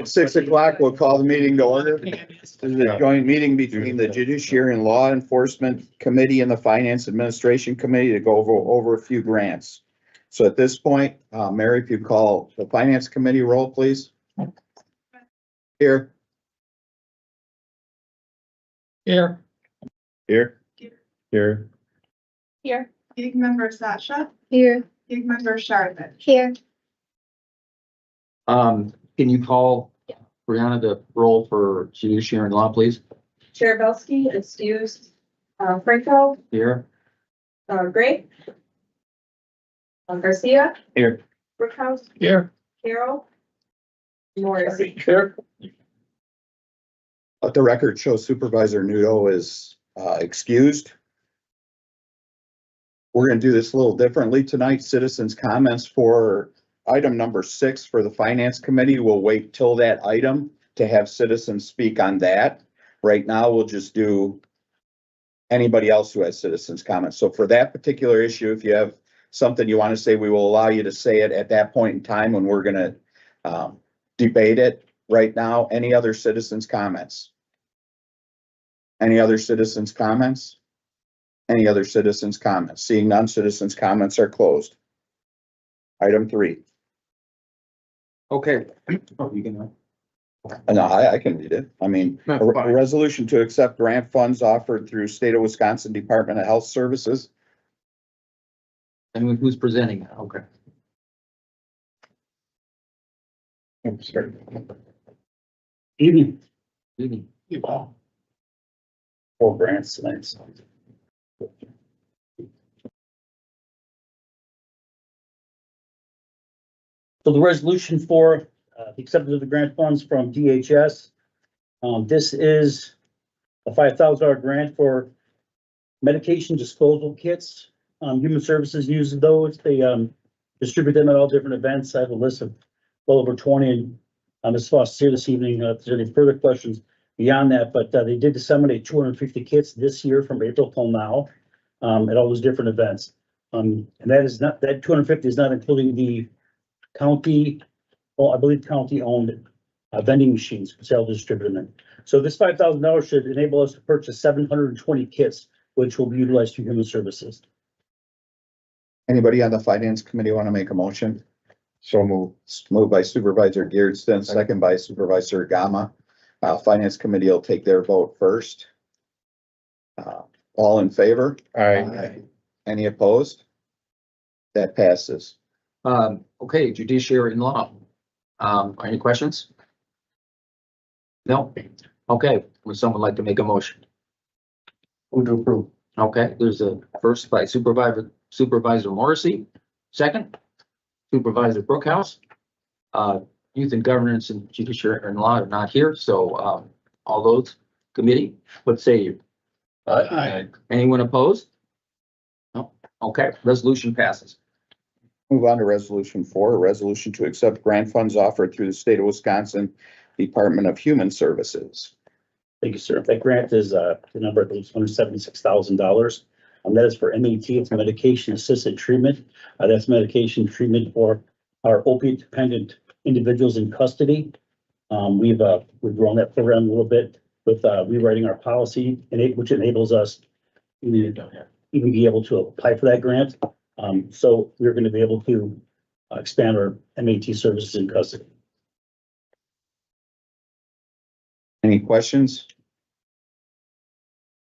At 6 o'clock, we'll call the meeting to order. This is a joint meeting between the Judiciary and Law Enforcement Committee and the Finance Administration Committee to go over a few grants. So at this point, Mary, if you call the Finance Committee roll, please. Here. Here. Here. Here. Here. Gig member Sasha, Here. gig member Charlotte. Here. Can you call Brianna to roll for Judiciary and Law, please? Chair Belsky, excused, Franco, Here. Gray. Garcia, Here. Brookhouse, Here. Carroll, Morrissey. Here. Let the record show Supervisor Nudo is excused. We're gonna do this a little differently tonight. Citizens' comments for item number 6 for the Finance Committee. We'll wait till that item to have citizens speak on that. Right now, we'll just do anybody else who has citizens' comments. So for that particular issue, if you have something you want to say, we will allow you to say it at that point in time when we're gonna debate it. Right now, any other citizens' comments? Any other citizens' comments? Any other citizens' comments? Seeing none, citizens' comments are closed. Item 3. Okay. Oh, you can. No, I can read it. I mean, That's a fine. resolution to accept grant funds offered through State of Wisconsin Department of Health Services. And who's presenting? Okay. Evening. Evening. Four grants tonight. So the resolution for the acceptance of the grant funds from DHS. This is a $5,000 grant for medication disposal kits. Human Services uses those. They distribute them at all different events. I have a list of well over 20. And Ms. Foss is here this evening. If there's any further questions beyond that, but they did disseminate 250 kits this year from April till now at all those different events. And that is not, that 250 is not including the county, well, I believe county owned vending machines, because they'll distribute them. So this $5,000 should enable us to purchase 720 kits, which will be utilized through Human Services. Anybody on the Finance Committee want to make a motion? So moved by Supervisor Geertsen, second by Supervisor Gama. Finance Committee will take their vote first. All in favor? Aye. Any opposed? That passes. Okay, Judiciary and Law. Any questions? No? Okay, would someone like to make a motion? Who to approve? Okay, there's a first by Supervisor Morrissey, second Supervisor Brookhouse. Youth and Governance and Judiciary and Law are not here, so all those committee, what say you? Aye. Anyone opposed? No? Okay, resolution passes. Move on to resolution 4, a resolution to accept grant funds offered through the State of Wisconsin Department of Human Services. Thank you, sir. That grant is, the number, I believe, is $176,000. That is for MAT, it's medication assisted treatment. That's medication treatment for our opiate dependent individuals in custody. We've grown that program a little bit with, rewriting our policy, and which enables us to even be able to apply for that grant. So we're going to be able to expand our MAT services in custody. Any questions?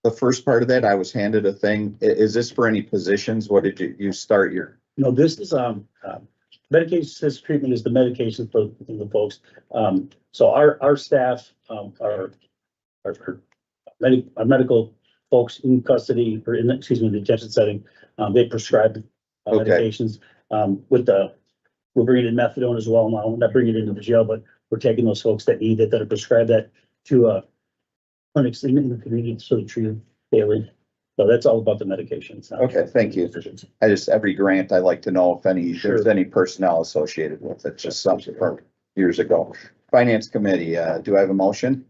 The first part of that, I was handed a thing. Is this for any positions? What did you start your? No, this is, medication assisted treatment is the medication for the folks. So our staff, our medical folks in custody or in, excuse me, the detention setting, they prescribe Okay. medications. We're bringing in methadone as well now. We're not bringing it into the jail, but we're taking those folks that need it, that are prescribed that to clinics in the community, so they treat daily. So that's all about the medications. Okay, thank you. Every grant, I like to know if there's any personnel associated with it, just something from years ago. Finance Committee, do I have a motion?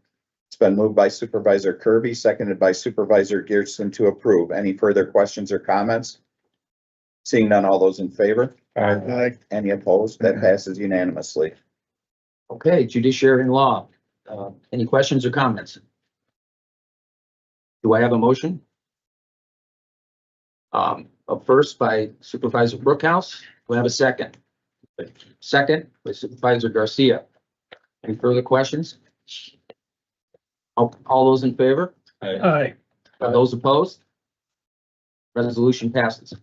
It's been moved by Supervisor Kirby, seconded by Supervisor Geertsen to approve. Any further questions or comments? Seeing none, all those in favor? Aye. Any opposed? That passes unanimously. Okay, Judiciary and Law. Any questions or comments? Do I have a motion? Up first by Supervisor Brookhouse. Do I have a second? Second by Supervisor Garcia. Any further questions? All those in favor? Aye. Are those opposed? Resolution passes.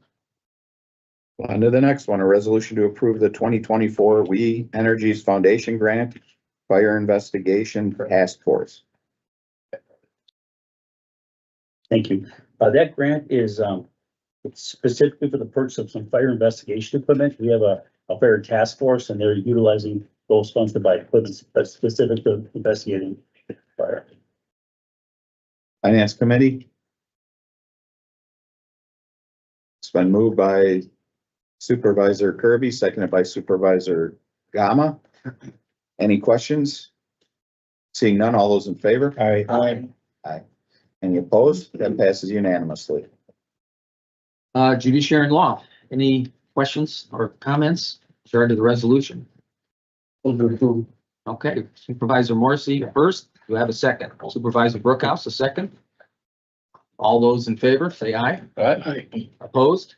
On to the next one, a resolution to approve the 2024 We Energies Foundation Grant Fire Investigation Task Force. Thank you. That grant is, it's specifically for the purchase of some fire investigation equipment. We have a fire task force and they're utilizing those funds to buy equipment that's specific to investigating fire. Finance Committee. It's been moved by Supervisor Kirby, seconded by Supervisor Gama. Any questions? Seeing none, all those in favor? Aye. Any opposed? That passes unanimously. Judiciary and Law. Any questions or comments regarding the resolution? Okay, Supervisor Morrissey first. Do I have a second? Supervisor Brookhouse, a second. All those in favor, say aye. Aye. Opposed?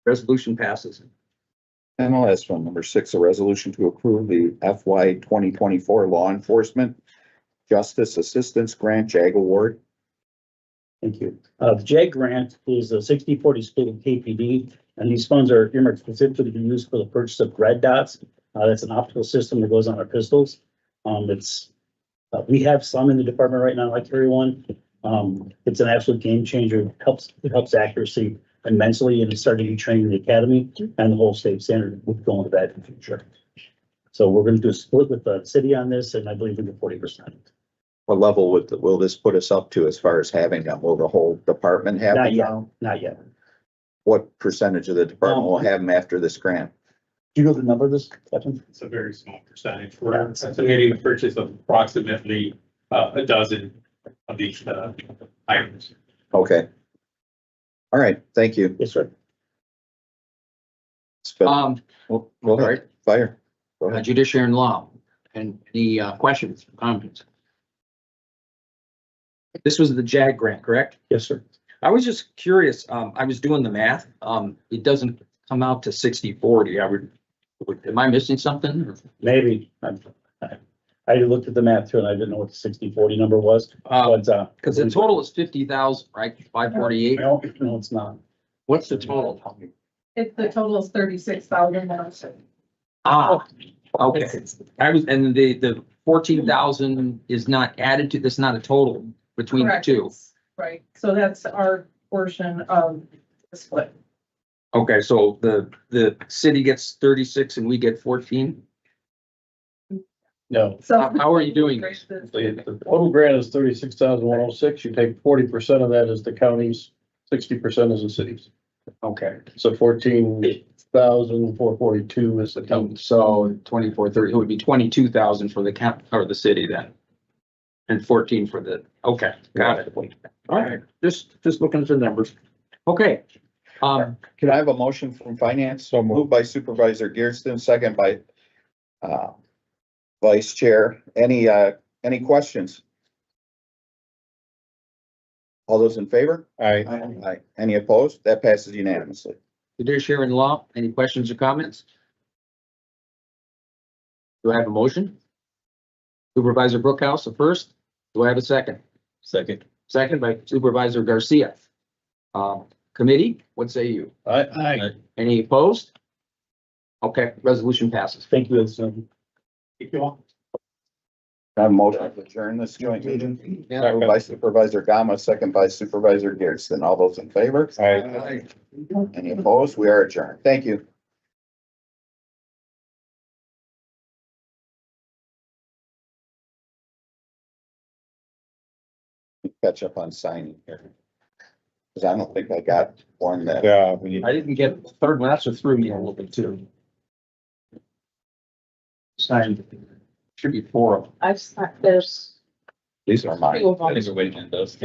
Resolution passes. And the last one, number 6, a resolution to approve the FY 2024 Law Enforcement Justice Assistance Grant JAG Award. Thank you. The JAG grant is a 60-40 split with KPD, and these funds are earmarked specifically to be used for the purchase of red dots. That's an optical system that goes on our pistols. We have some in the department right now, I carry one. It's an absolute game changer. It helps accuracy immensely, and it's starting to be trained in the academy, and the whole state standard will go into that in the future. So we're going to do a split with the city on this, and I believe we get 40%. What level will this put us up to as far as having them? Will the whole department have Not them yet. now? Not yet. What percentage of the department will have them after this grant? Do you know the number of this, Captain? It's a very small percentage. We're estimating the purchase of approximately a dozen of these items. Okay. All right, thank you. Yes, sir. Go ahead, fire. Go ahead. Judiciary and Law. And the questions, comments? This was the JAG grant, correct? Yes, sir. I was just curious. I was doing the math. It doesn't come out to 60-40. Am I missing something? Maybe. I looked at the math too, and I didn't know what the 60-40 number was, but, Because the total is 50,000, right? 548. no, it's not. What's the total? If the total is 36,000. Ah, okay. And the 14,000 is not added to, that's not a total between the two. Right, so that's our portion of the split. Okay, so the city gets 36 and we get 14? No, So. How are you doing this? the total grant is 36,106. You take 40% of that is the county's, 60% is the city's. Okay, So 14,442 is the county. so 24, 30, it would be 22,000 for the count, or the city then. And 14 for the, okay, got it. All right, just looking for numbers. Okay. Can I have a motion from finance? So moved by Supervisor Gearston, second by Vice Chair. Any questions? All those in favor? Aye. Any opposed? That passes unanimously. Judiciary and Law, any questions or comments? Do I have a motion? Supervisor Brookhouse, the first. Do I have a second? Second. Second by Supervisor Garcia. Committee, what say you? Aye. Any opposed? Okay, resolution passes. Thank you. Thank you all. I have a motion to adjourn this joint meeting. Moved by Supervisor Gama, second by Supervisor Gearston. All those in favor? Aye. Any opposed? We are adjourned. Thank you. Catch up on signing here. Cause I don't think I got one that. Yeah, we need. I didn't get the third one, that's what threw me a little bit too. Signed, should be 4 of them. There's. These are mine. These are waiting on those.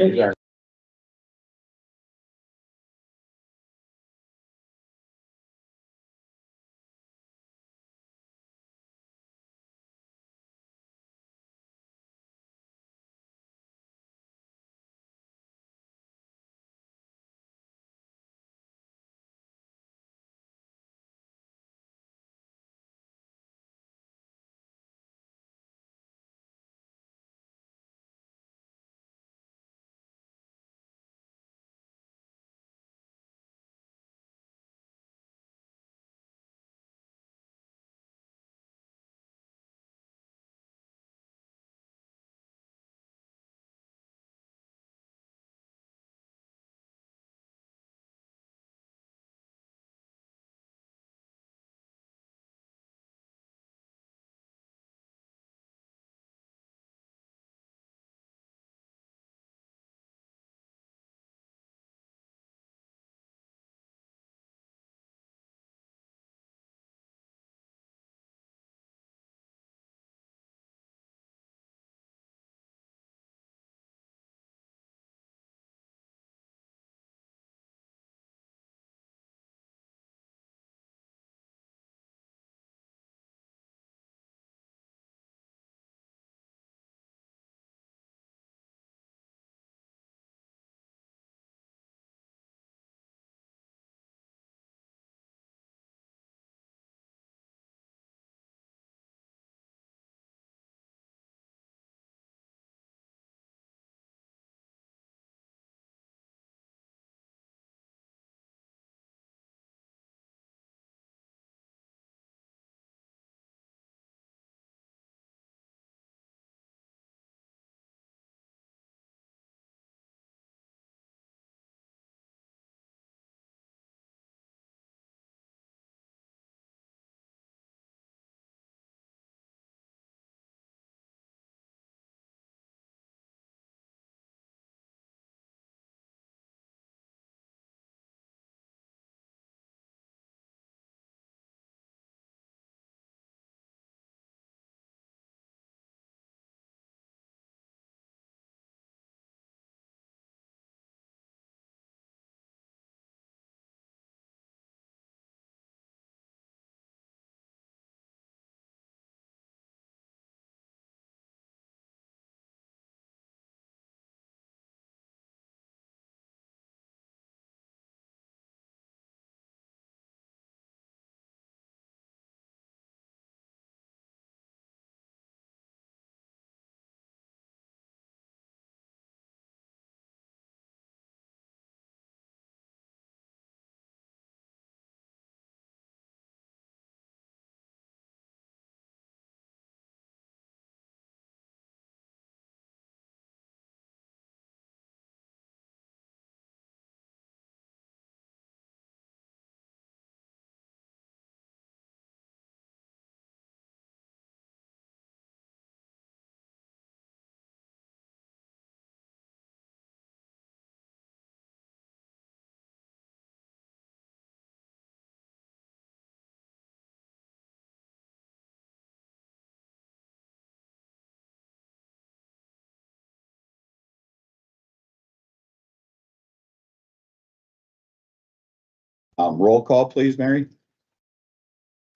Roll call, please, Mary.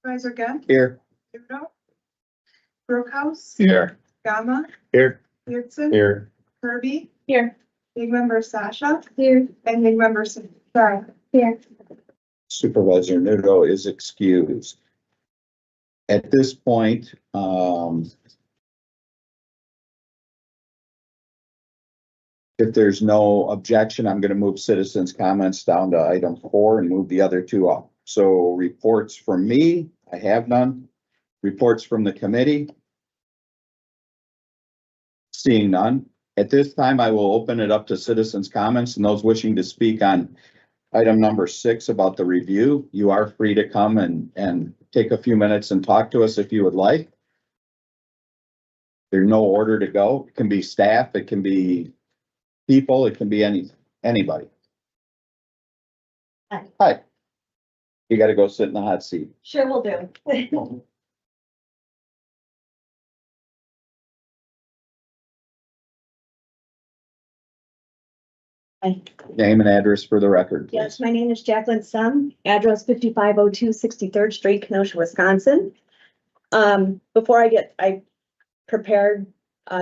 Supervisor Gent, Here. Rudo, Brookhouse, Here. Gamma, Here. Peterson, Here. Kirby, Here. big member Sasha, Here. and big member Sarah. Here. Supervisor Nudo is excused. At this point, if there's no objection, I'm gonna move citizens' comments down to item 4 and move the other two up. So reports from me, I have none. Reports from the committee. Seeing none. At this time, I will open it up to citizens' comments and those wishing to speak on item number 6 about the review. You are free to come and take a few minutes and talk to us if you would like. There's no order to go. It can be staff, it can be people, it can be anybody. Hi. Hi. You gotta go sit in the hot seat. Sure will do. Hi. Name and address for the record, Yes, please. my name is Jacqueline Sum, address 5502 63rd Street, Kenosha, Wisconsin. Before I prepared,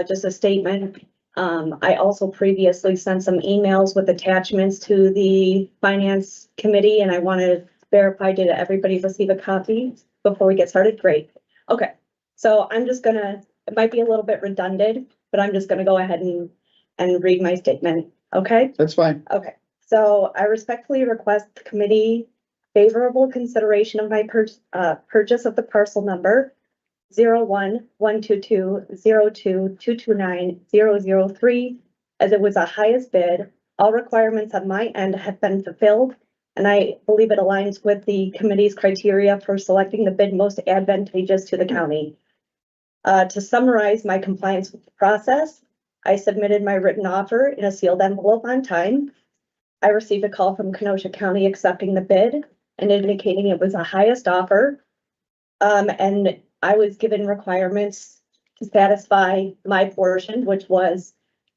just a statement. I also previously sent some emails with attachments to the finance committee, and I want to verify, did everybody receive a copy before we get started? Great. Okay, so I'm just gonna, it might be a little bit redundant, but I'm just gonna go ahead and read my statement, okay? That's fine. Okay, so I respectfully request the committee favorable consideration of my purchase of the parcel number 01-122-02-229-003, as it was the highest bid. All requirements on my end have been fulfilled, and I believe it aligns with the committee's criteria for selecting the bid most advantageous to the county. To summarize my compliance with the process, I submitted my written offer in a sealed envelope on time. I received a call from Kenosha County accepting the bid and indicating it was the highest offer. And I was given requirements to satisfy my portion, which was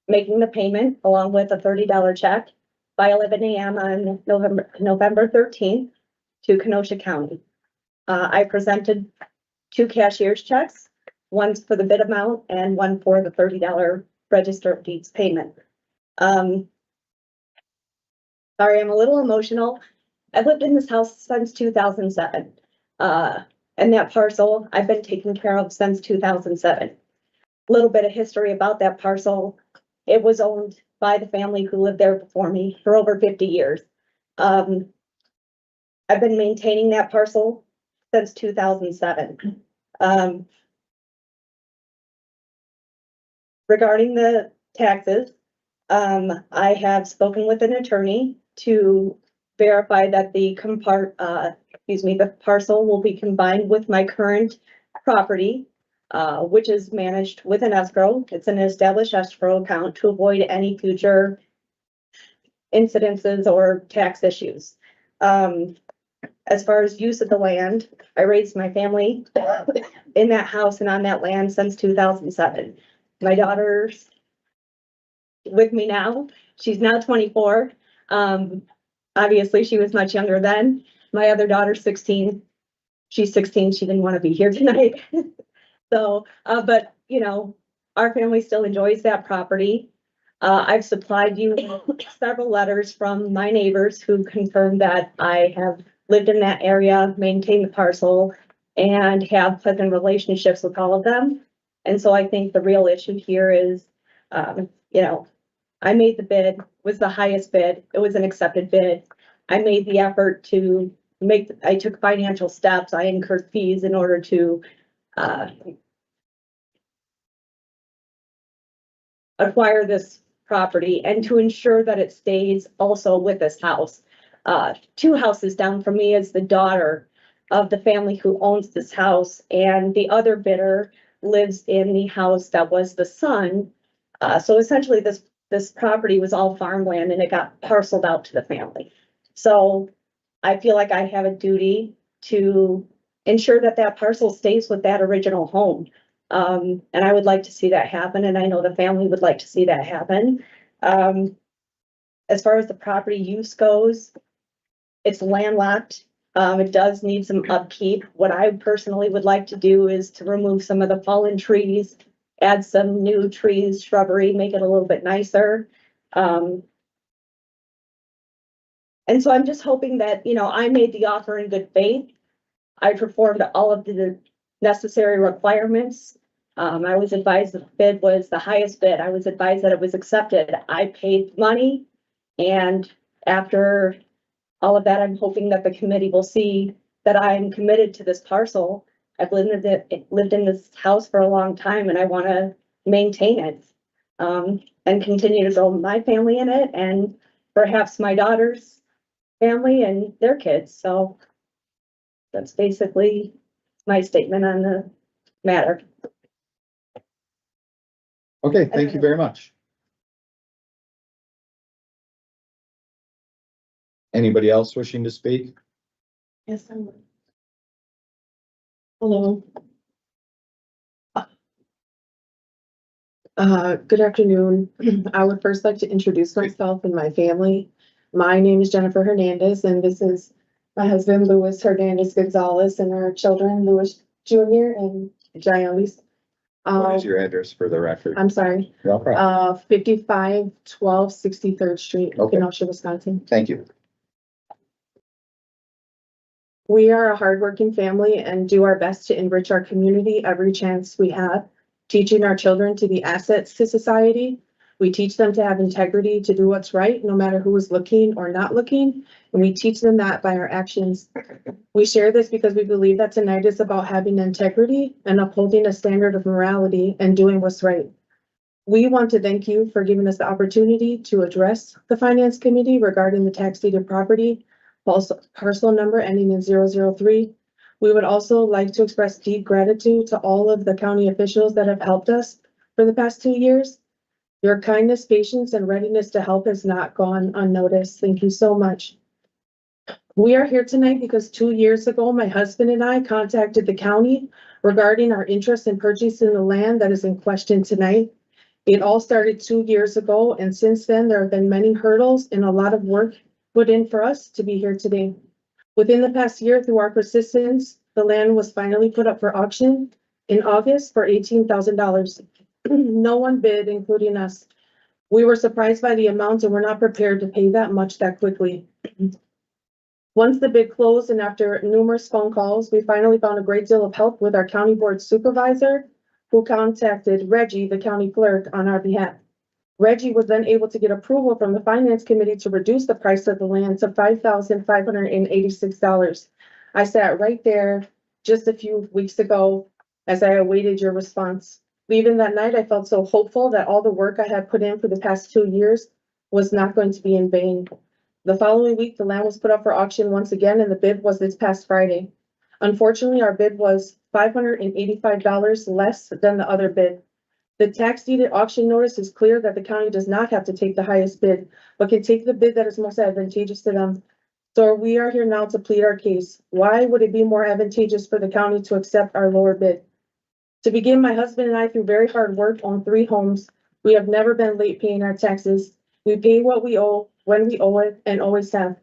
making the payment along with a $30 check by 11 a.m. on November 13th to Kenosha County. I presented 2 cashier's checks, one for the bid amount and one for the $30 register of deeds payment. Sorry, I'm a little emotional. I've lived in this house since 2007. And that parcel I've been taking care of since 2007. A little bit of history about that parcel. It was owned by the family who lived there before me for over 50 years. I've been maintaining that parcel since 2007. Regarding the taxes, I have spoken with an attorney to verify that the parcel will be combined with my current property, which is managed with an escrow. It's an established escrow account to avoid any future incidences or tax issues. As far as use of the land, I raised my family in that house and on that land since 2007. My daughter's with me now. She's now 24. Obviously she was much younger then. My other daughter's 16. She's 16. She didn't want to be here tonight. So, but you know, our family still enjoys that property. I've supplied you with several letters from my neighbors who confirm that I have lived in that area, maintained the parcel, and have pleasant relationships with all of them. And so I think the real issue here is, you know, I made the bid, was the highest bid. It was an accepted bid. I made the effort to I took financial steps. I incurred fees in order to acquire this property and to ensure that it stays also with this house. 2 houses down from me is the daughter of the family who owns this house, and the other bidder lives in the house that was the son. So essentially this property was all farmland and it got parceled out to the family. So I feel like I have a duty to ensure that that parcel stays with that original home. And I would like to see that happen, and I know the family would like to see that happen. As far as the property use goes, It's landlocked. It does need some upkeep. What I personally would like to do is to remove some of the fallen trees, add some new trees, shrubbery, make it a little bit nicer. And so I'm just hoping that, I made the offer in good faith. I performed all of the necessary requirements. I was advised the bid was the highest bid. I was advised that it was accepted. I paid money. And after all of that, I'm hoping that the committee will see that I'm committed to this parcel. I've lived in this house for a long time and I want to maintain it. And continue to grow my family in it and perhaps my daughter's family and their kids. So that's basically my statement on the matter. Okay, thank you very much. Anybody else wishing to speak? Yes, I would. Hello. Good afternoon. I would first like to introduce myself and my family. My name is Jennifer Hernandez, and this is my husband, Louis Hernandez Gonzalez, and our children, Louis Jr. and Giannis. What is your address for the record? I'm sorry, No problem. 5512 63rd Street, Okay. Kenosha, Wisconsin. Thank you. We are a hardworking family and do our best to enrich our community every chance we have, teaching our children to be assets to society. We teach them to have integrity, to do what's right, no matter who is looking or not looking, and we teach them that by our actions. We share this because we believe that tonight is about having integrity and upholding a standard of morality and doing what's right. We want to thank you for giving us the opportunity to address the Finance Committee regarding the tax deeded property, parcel number ending in 003. We would also like to express deep gratitude to all of the county officials that have helped us for the past 2 years. Your kindness, patience, and readiness to help has not gone unnoticed. Thank you so much. We are here tonight because 2 years ago, my husband and I contacted the county regarding our interest in purchasing the land that is in question tonight. It all started 2 years ago, and since then, there have been many hurdles and a lot of work put in for us to be here today. Within the past year, through our persistence, the land was finally put up for auction in August for $18,000. No one bid, including us. We were surprised by the amount and were not prepared to pay that much that quickly. Once the bid closed and after numerous phone calls, we finally found a great deal of help with our county board supervisor, who contacted Reggie, the county clerk, on our behalf. Reggie was then able to get approval from the Finance Committee to reduce the price of the land to $5,586. I sat right there just a few weeks ago as I awaited your response. Leaving that night, I felt so hopeful that all the work I had put in for the past 2 years was not going to be in vain. The following week, the land was put up for auction once again, and the bid was this past Friday. Unfortunately, our bid was $585 less than the other bid. The tax deeded auction notice is clear that the county does not have to take the highest bid, but can take the bid that is most advantageous to them. So we are here now to plead our case. Why would it be more advantageous for the county to accept our lower bid? To begin, my husband and I, through very hard work, own 3 homes. We have never been late paying our taxes. We pay what we owe, when we owe it, and always have.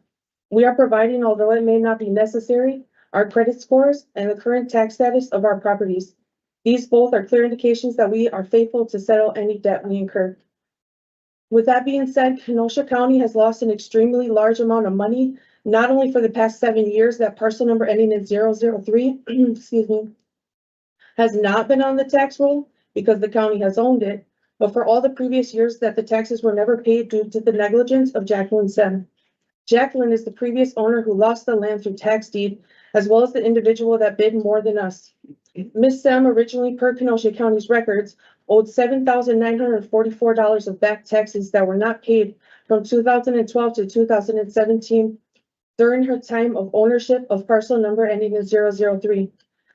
We are providing, although it may not be necessary, our credit scores and the current tax status of our properties. These both are clear indications that we are faithful to settle any debt we incur. With that being said, Kenosha County has lost an extremely large amount of money, not only for the past 7 years that parcel number ending in 003, excuse me, has not been on the tax roll because the county has owned it, but for all the previous years that the taxes were never paid due to the negligence of Jacqueline Sem. Jacqueline is the previous owner who lost the land through tax deed, as well as the individual that bid more than us. Ms. Sem, originally per Kenosha County's records, owed $7,944 of back taxes that were not paid from 2012 to 2017 during her time of ownership of parcel number ending in 003.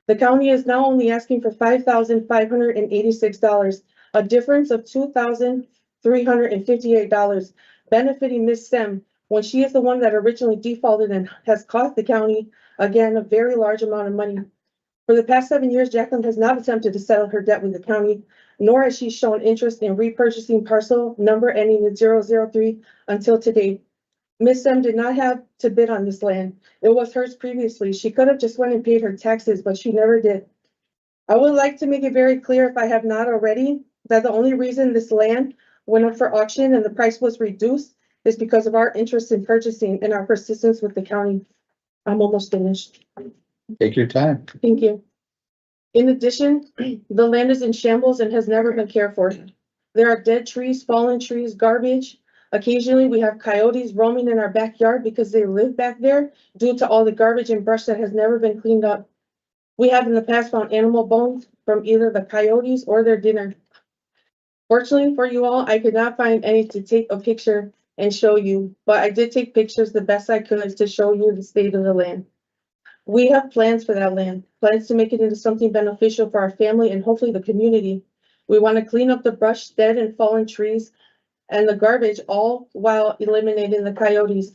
The county is now only asking for $5,586, a difference of $2,358, benefiting Ms. Sem when she is the one that originally defaulted and has cost the county, again, a very large amount of money. For the past 7 years, Jacqueline has not attempted to settle her debt with the county, nor has she shown interest in repurchasing parcel number ending in 003 until today. Miss Sem did not have to bid on this land. It was hers previously. She could have just went and paid her taxes, but she never did. I would like to make it very clear, if I have not already, that the only reason this land went up for auction and the price was reduced is because of our interest in purchasing and our persistence with the county. I'm almost finished. Take your time. Thank you. In addition, the land is in shambles and has never been cared for. There are dead trees, fallen trees, garbage. Occasionally, we have coyotes roaming in our backyard because they live back there due to all the garbage and brush that has never been cleaned up. We have in the past found animal bones from either the coyotes or their dinner. Fortunately for you all, I could not find any to take a picture and show you, but I did take pictures the best I could to show you the state of the land. We have plans for that land, plans to make it into something beneficial for our family and hopefully the community. We want to clean up the brush, dead and fallen trees, and the garbage, all while eliminating the coyotes.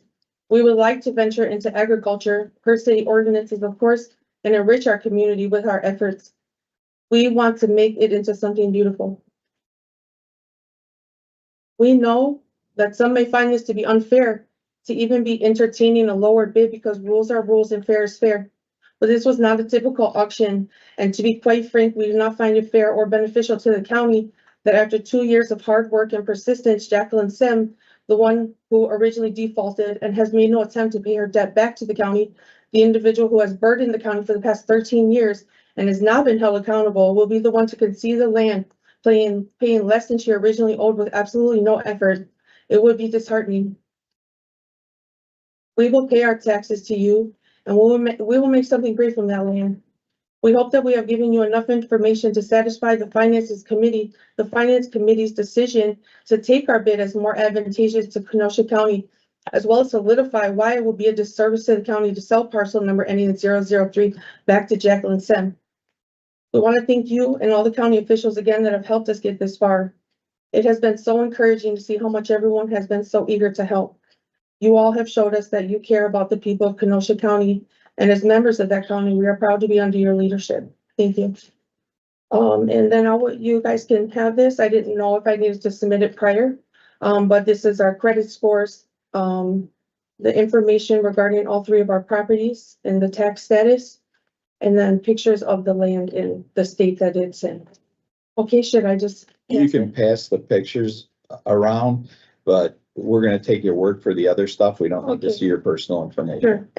We would like to venture into agriculture, per city ordinances, of course, and enrich our community with our efforts. We want to make it into something beautiful. We know that some may find this to be unfair, to even be entertaining a lower bid because rules are rules and fair is fair. But this was not a typical auction, and to be quite frank, we do not find it fair or beneficial to the county that after 2 years of hard work and persistence, Jacqueline Sim, the one who originally defaulted and has made no attempt to pay her debt back to the county, the individual who has burdened the county for the past 13 years and has not been held accountable, will be the one to concede the land, paying less than she originally owed with absolutely no effort. It would be disheartening. We will pay our taxes to you, and we will make something great from that land. We hope that we have given you enough information to satisfy the finance committee's decision to take our bid as more advantageous to Kenosha County, as well as solidify why it will be a disservice to the county to sell parcel number ending in 003 back to Jacqueline Sem. We want to thank you and all the county officials again that have helped us get this far. It has been so encouraging to see how much everyone has been so eager to help. You all have showed us that you care about the people of Kenosha County, and as members of that county, we are proud to be under your leadership. Thank you. And then you guys can have this. I didn't know if I needed to submit it prior, but this is our credit scores, the information regarding all 3 of our properties and the tax status, and then pictures of the land in the state that it's in. Okay, should I just? You can pass the pictures around, but we're gonna take your word for the other stuff. We don't need to Okay. see your personal information. Sure.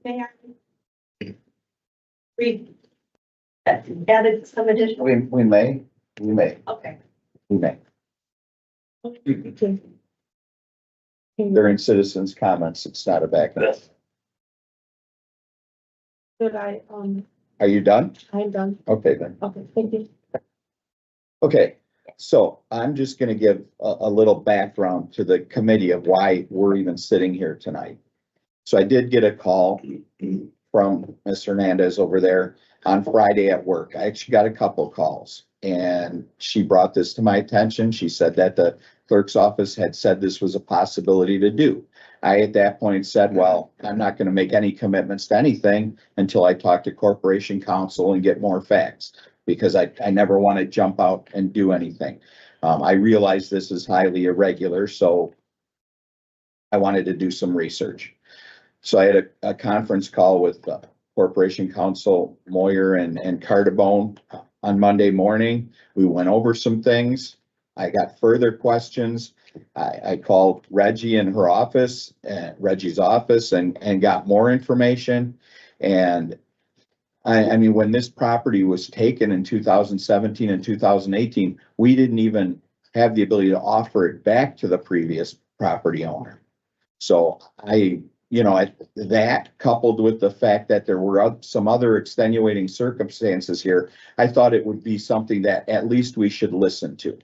May I read? Added some additional, We may. okay. Okay. During citizens' comments, it's not a backup. Should I, Are you done? I'm done. Okay, then. Okay, thank you. Okay, so I'm just gonna give a little background to the committee of why we're even sitting here tonight. So I did get a call from Ms. Hernandez over there on Friday at work. I actually got a couple calls, and she brought this to my attention. She said that the clerk's office had said this was a possibility to do. I, at that point, said, well, I'm not gonna make any commitments to anything until I talk to Corporation Counsel and get more facts, because I never want to jump out and do anything. I realize this is highly irregular, so I wanted to do some research. So I had a conference call with Corporation Counsel Moyer and Cardabone on Monday morning. We went over some things. I got further questions. I called Reggie in her office, Reggie's office, and got more information. And I mean, when this property was taken in 2017 and 2018, we didn't even have the ability to offer it back to the previous property owner. So that coupled with the fact that there were some other extenuating circumstances here, I thought it would be something that at least we should listen to.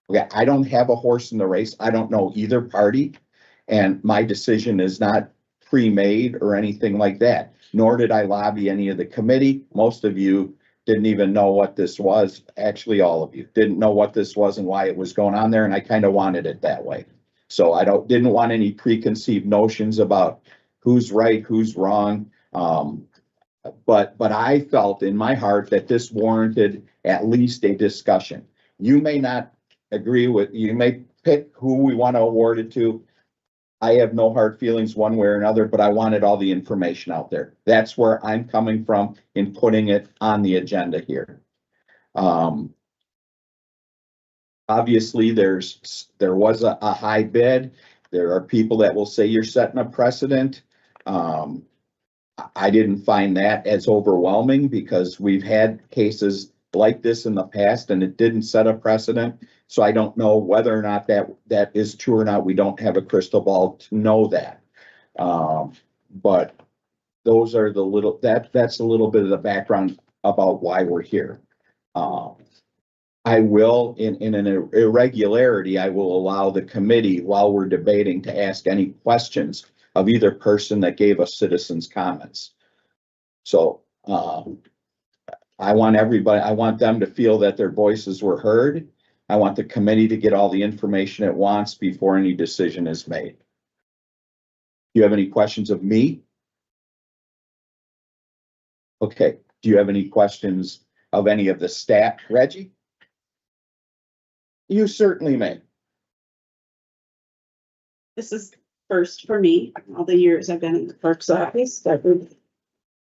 Okay, I don't have a horse in the race. I don't know either party, and my decision is not pre-made or anything like that, nor did I lobby any of the committee. Most of you didn't even know what this was. Actually, all of you didn't know what this was and why it was going on there, and I kind of wanted it that way. So I didn't want any preconceived notions about who's right, who's wrong. But I felt in my heart that this warranted at least a discussion. You may not agree with, you may pick who we want to award it to. I have no hard feelings one way or another, but I wanted all the information out there. That's where I'm coming from in putting it on the agenda here. Obviously, there was a high bid. There are people that will say you're setting a precedent. I didn't find that as overwhelming because we've had cases like this in the past and it didn't set a precedent. So I don't know whether or not that is true or not. We don't have a crystal ball to know that. But those are that's a little bit of the background about why we're here. I will, in an irregularity, I will allow the committee while we're debating to ask any questions of either person that gave us citizens' comments. So, I want them to feel that their voices were heard. I want the committee to get all the information it wants before any decision is made. Do you have any questions of me? Okay, do you have any questions of any of the staff? Reggie? You certainly may. This is first for me, all the years I've been in the clerk's office, that we've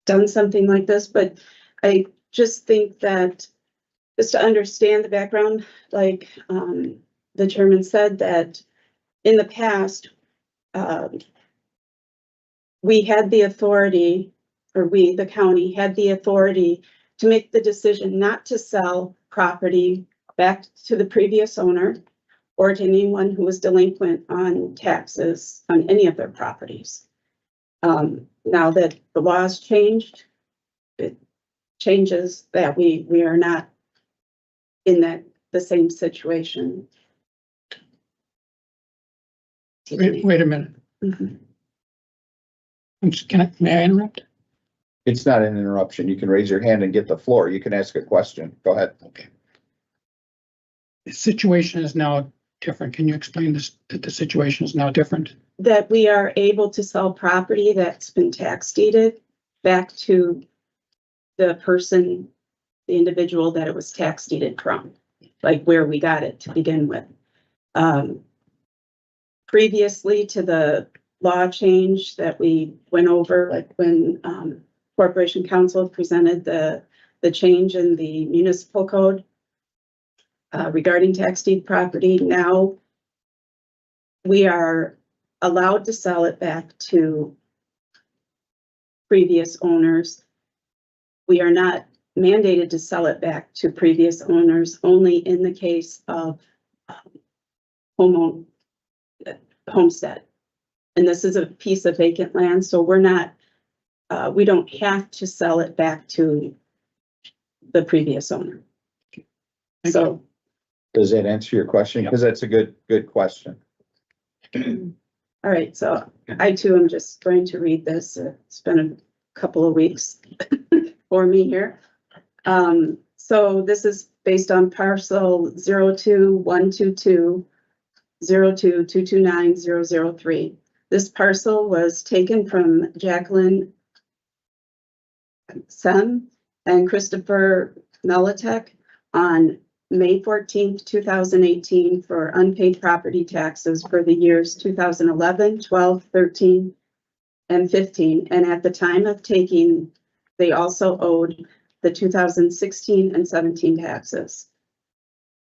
done something like this, but I just think that just to understand the background, like the chairman said, that in the past, we had the authority, or we, the county, had the authority to make the decision not to sell property back to the previous owner or to anyone who was delinquent on taxes on any of their properties. Now that the laws changed, it changes that we are not in the same situation. Wait a minute. Mhm. May I interrupt? It's not an interruption. You can raise your hand and get the floor. You can ask a question. Go ahead. Okay. The situation is now different. Can you explain this, that the situation is now different? That we are able to sell property that's been tax deeded back to the person, the individual that it was tax deeded from, like where we got it to begin with. Previously to the law change that we went over, like when Corporation Council presented the change in the municipal code regarding tax deed property, now we are allowed to sell it back to previous owners. We are not mandated to sell it back to previous owners, only in the case of homestead. And this is a piece of vacant land, so we're not, we don't have to sell it back to the previous owner. So. Does that answer your question? Because that's a good question. All right, so I too am just going to read this. It's been a couple of weeks for me here. So this is based on parcel 02-122-02-229-003. This parcel was taken from Jacqueline Sem and Christopher Melitek on May 14th, 2018 for unpaid property taxes for the years 2011, 12, 13, and 15. And at the time of taking, they also owed the 2016 and 17 taxes.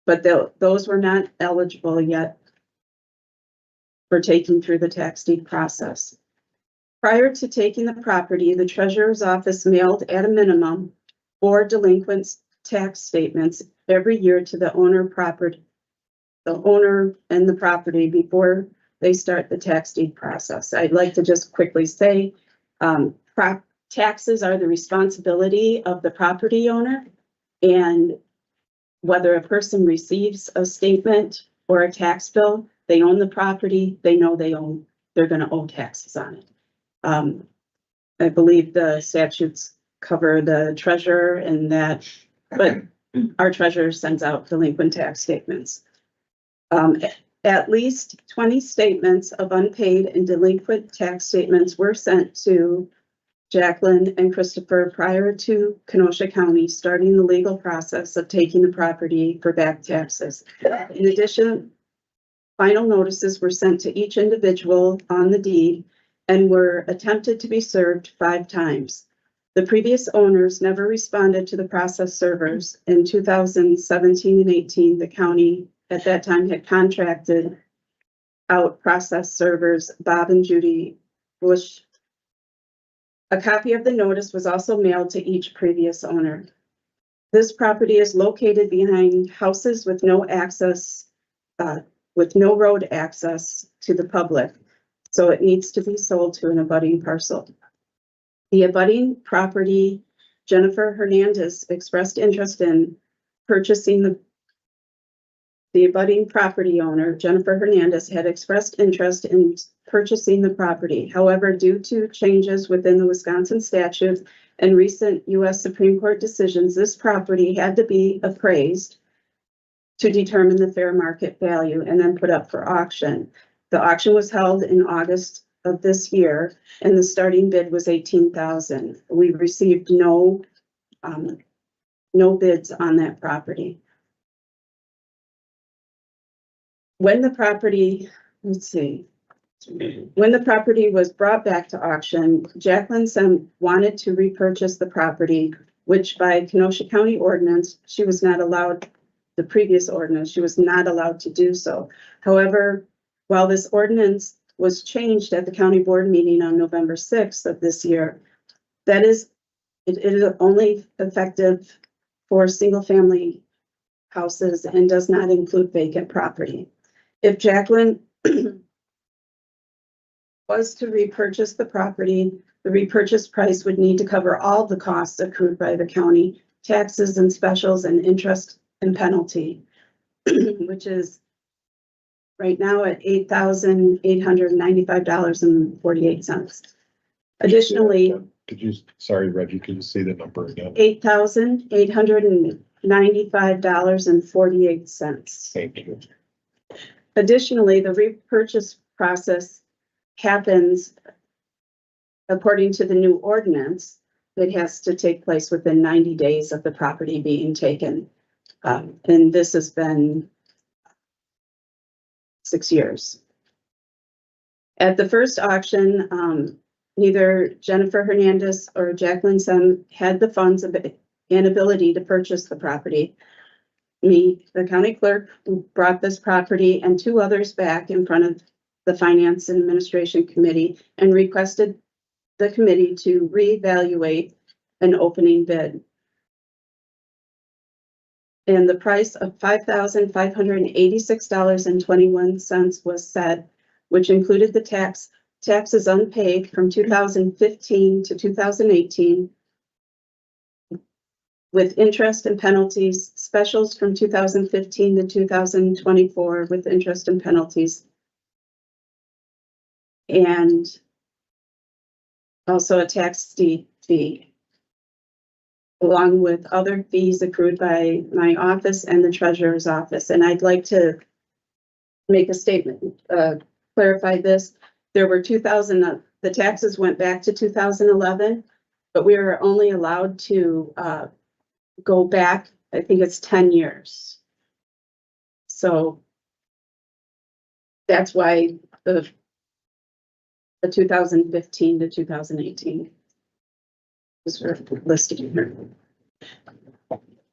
But those were not eligible yet for taking through the tax deed process. Prior to taking the property, the treasurer's office mailed at a minimum 4 delinquent tax statements every year to the owner and the property before they start the tax deed process. I'd like to just quickly say, taxes are the responsibility of the property owner, and whether a person receives a statement or a tax bill, they own the property, they know they're gonna owe taxes on it. I believe the statutes cover the treasurer and that, but our treasurer sends out delinquent tax statements. At least 20 statements of unpaid and delinquent tax statements were sent to Jacqueline and Christopher prior to Kenosha County starting the legal process of taking the property for back taxes. In addition, final notices were sent to each individual on the deed and were attempted to be served 5 times. The previous owners never responded to the process servers. In 2017 and 18, the county at that time had contracted out process servers, Bob and Judy Bush. A copy of the notice was also mailed to each previous owner. This property is located behind houses with no access, with no road access to the public, so it needs to be sold to an abutting parcel. The abutting property, Jennifer Hernandez expressed interest in purchasing the abutting property owner, Jennifer Hernandez, had expressed interest in purchasing the property. However, due to changes within the Wisconsin statutes and recent U.S. Supreme Court decisions, this property had to be appraised to determine the fair market value and then put up for auction. The auction was held in August of this year, and the starting bid was $18,000. We received no bids on that property. When the property, when the property was brought back to auction, Jacqueline Sem wanted to repurchase the property, which by Kenosha County ordinance, she was not allowed, the previous ordinance, she was not allowed to do so. However, while this ordinance was changed at the county board meeting on November 6th of this year, it is only effective for single family houses and does not include vacant property. If Jacqueline was to repurchase the property, the repurchase price would need to cover all the costs accrued by the county, taxes and specials and interest and penalty, which is right now at $8,895.48. Additionally, sorry, Reggie, could you say the number again? $8,895.48. Thank you. Additionally, the repurchase process happens according to the new ordinance. It has to take place within 90 days of the property being taken. And this has been 6 years. At the first auction, neither Jennifer Hernandez or Jacqueline Sem had the funds and ability to purchase the property. Me, the county clerk, brought this property and 2 others back in front of the Finance and Administration Committee and requested the committee to reevaluate an opening bid. And the price of $5,586.21 was set, which included the taxes unpaid from 2015 to 2018, with interest and penalties, specials from 2015 to 2024 with interest and penalties, and also a tax fee, along with other fees accrued by my office and the treasurer's office. And I'd like to make a statement, clarify this. There were the taxes went back to 2011, but we were only allowed to go back, I think it's 10 years. So that's why the 2015 to 2018 was listed here.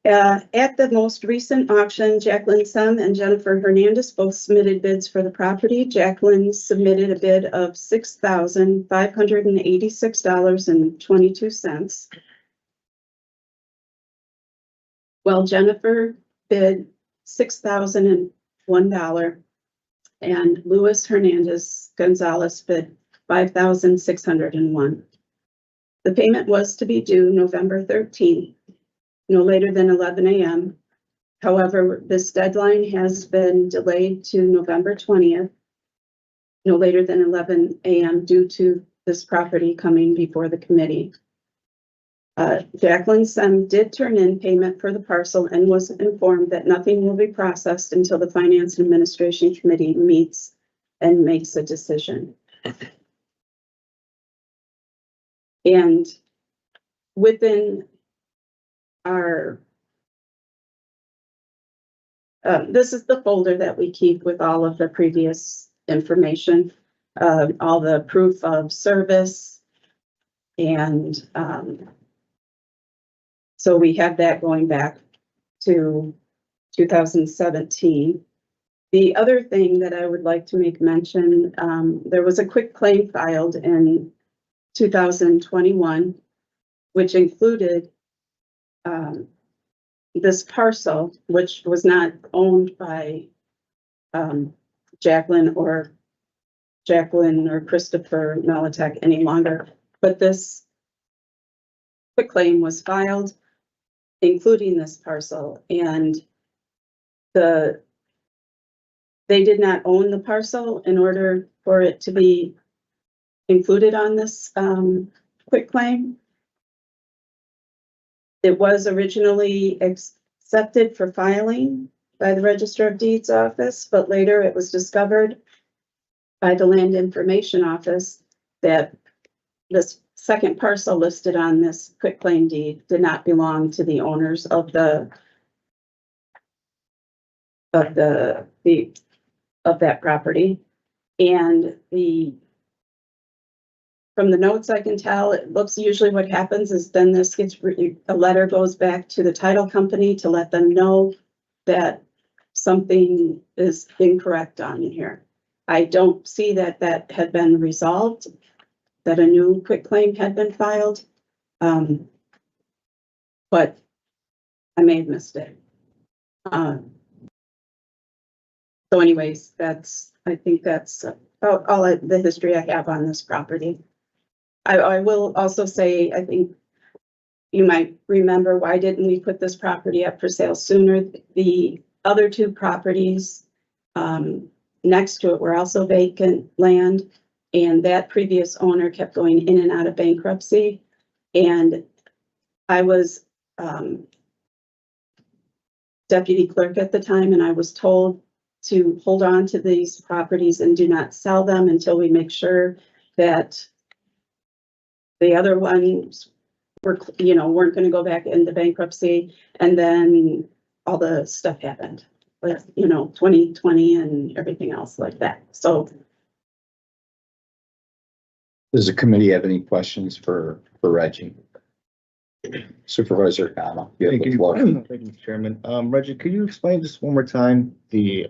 At the most recent auction, Jacqueline Sem and Jennifer Hernandez both submitted bids for the property. Jacqueline submitted a bid of $6,586.22. While Jennifer bid $6,001 and Luis Hernandez Gonzalez bid $5,601. The payment was to be due November 13th, no later than 11 a.m. However, this deadline has been delayed to November 20th, no later than 11 a.m. due to this property coming before the committee. Jacqueline Sem did turn in payment for the parcel and was informed that nothing will be processed until the Finance and Administration Committee meets and makes a decision. And within our This is the folder that we keep with all of the previous information, all the proof of service. And, so we have that going back to 2017. The other thing that I would like to make mention, there was a quick claim filed in 2021, which included this parcel, which was not owned by Jacqueline or Christopher Nalatek any longer, but this quitclaim was filed, including this parcel, and they did not own the parcel in order for it to be included on this quitclaim. It was originally accepted for filing by the Register of Deeds office, but later it was discovered by the Land Information Office that this second parcel listed on this quitclaim deed did not belong to the owners of that property. And from the notes I can tell, it looks usually what happens is then this gets, a letter goes back to the title company to let them know that something is incorrect on here. I don't see that that had been resolved, that a new quitclaim had been filed. But I may have missed it. So anyways, I think that's about all the history I have on this property. I will also say, I think you might remember, why didn't we put this property up for sale sooner? The other two properties next to it were also vacant land, and that previous owner kept going in and out of bankruptcy. And I was deputy clerk at the time, and I was told to hold on to these properties and do not sell them until we make sure that the other ones were, weren't going to go back into bankruptcy. And then all the stuff happened, like, 2020 and everything else like that. So. Does the committee have any questions for Reggie? Supervisor Kama, you have the floor. Thank you, Mr. Chairman. Reggie, could you explain just one more time the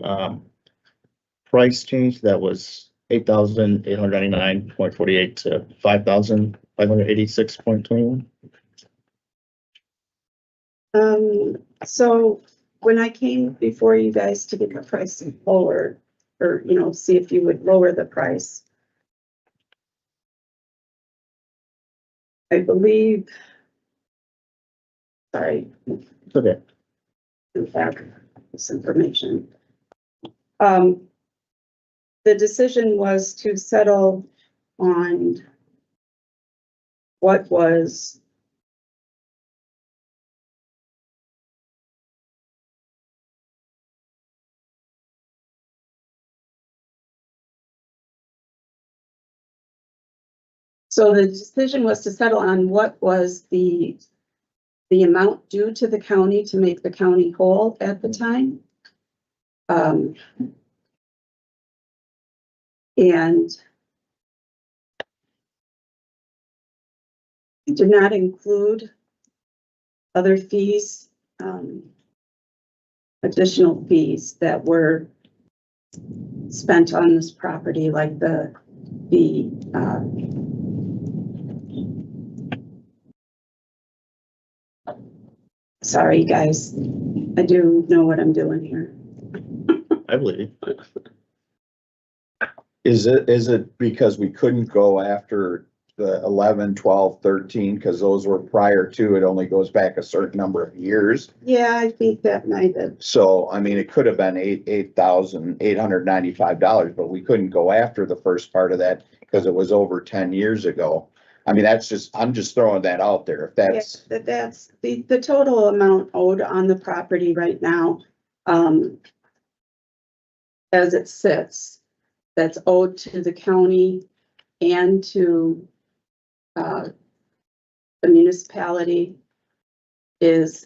price change that was 8,899.48 to 5,586.21? So when I came before you guys to get the price lower, or, see if you would lower the price, I believe, sorry. Okay. In fact, this information. The decision was to settle on what was so the decision was to settle on what was the amount due to the county to make the county whole at the time. And did not include other fees, additional fees that were spent on this property, like sorry, guys, I do know what I'm doing here. I believe. Is it because we couldn't go after the 11, 12, 13, because those were prior to, it only goes back a certain number of years? Yeah, I think that might have. So, I mean, it could have been $8,895, but we couldn't go after the first part of that because it was over 10 years ago. I mean, I'm just throwing that out there. If that's. Yeah, that's the total amount owed on the property right now, as it sits, that's owed to the county and to the municipality, is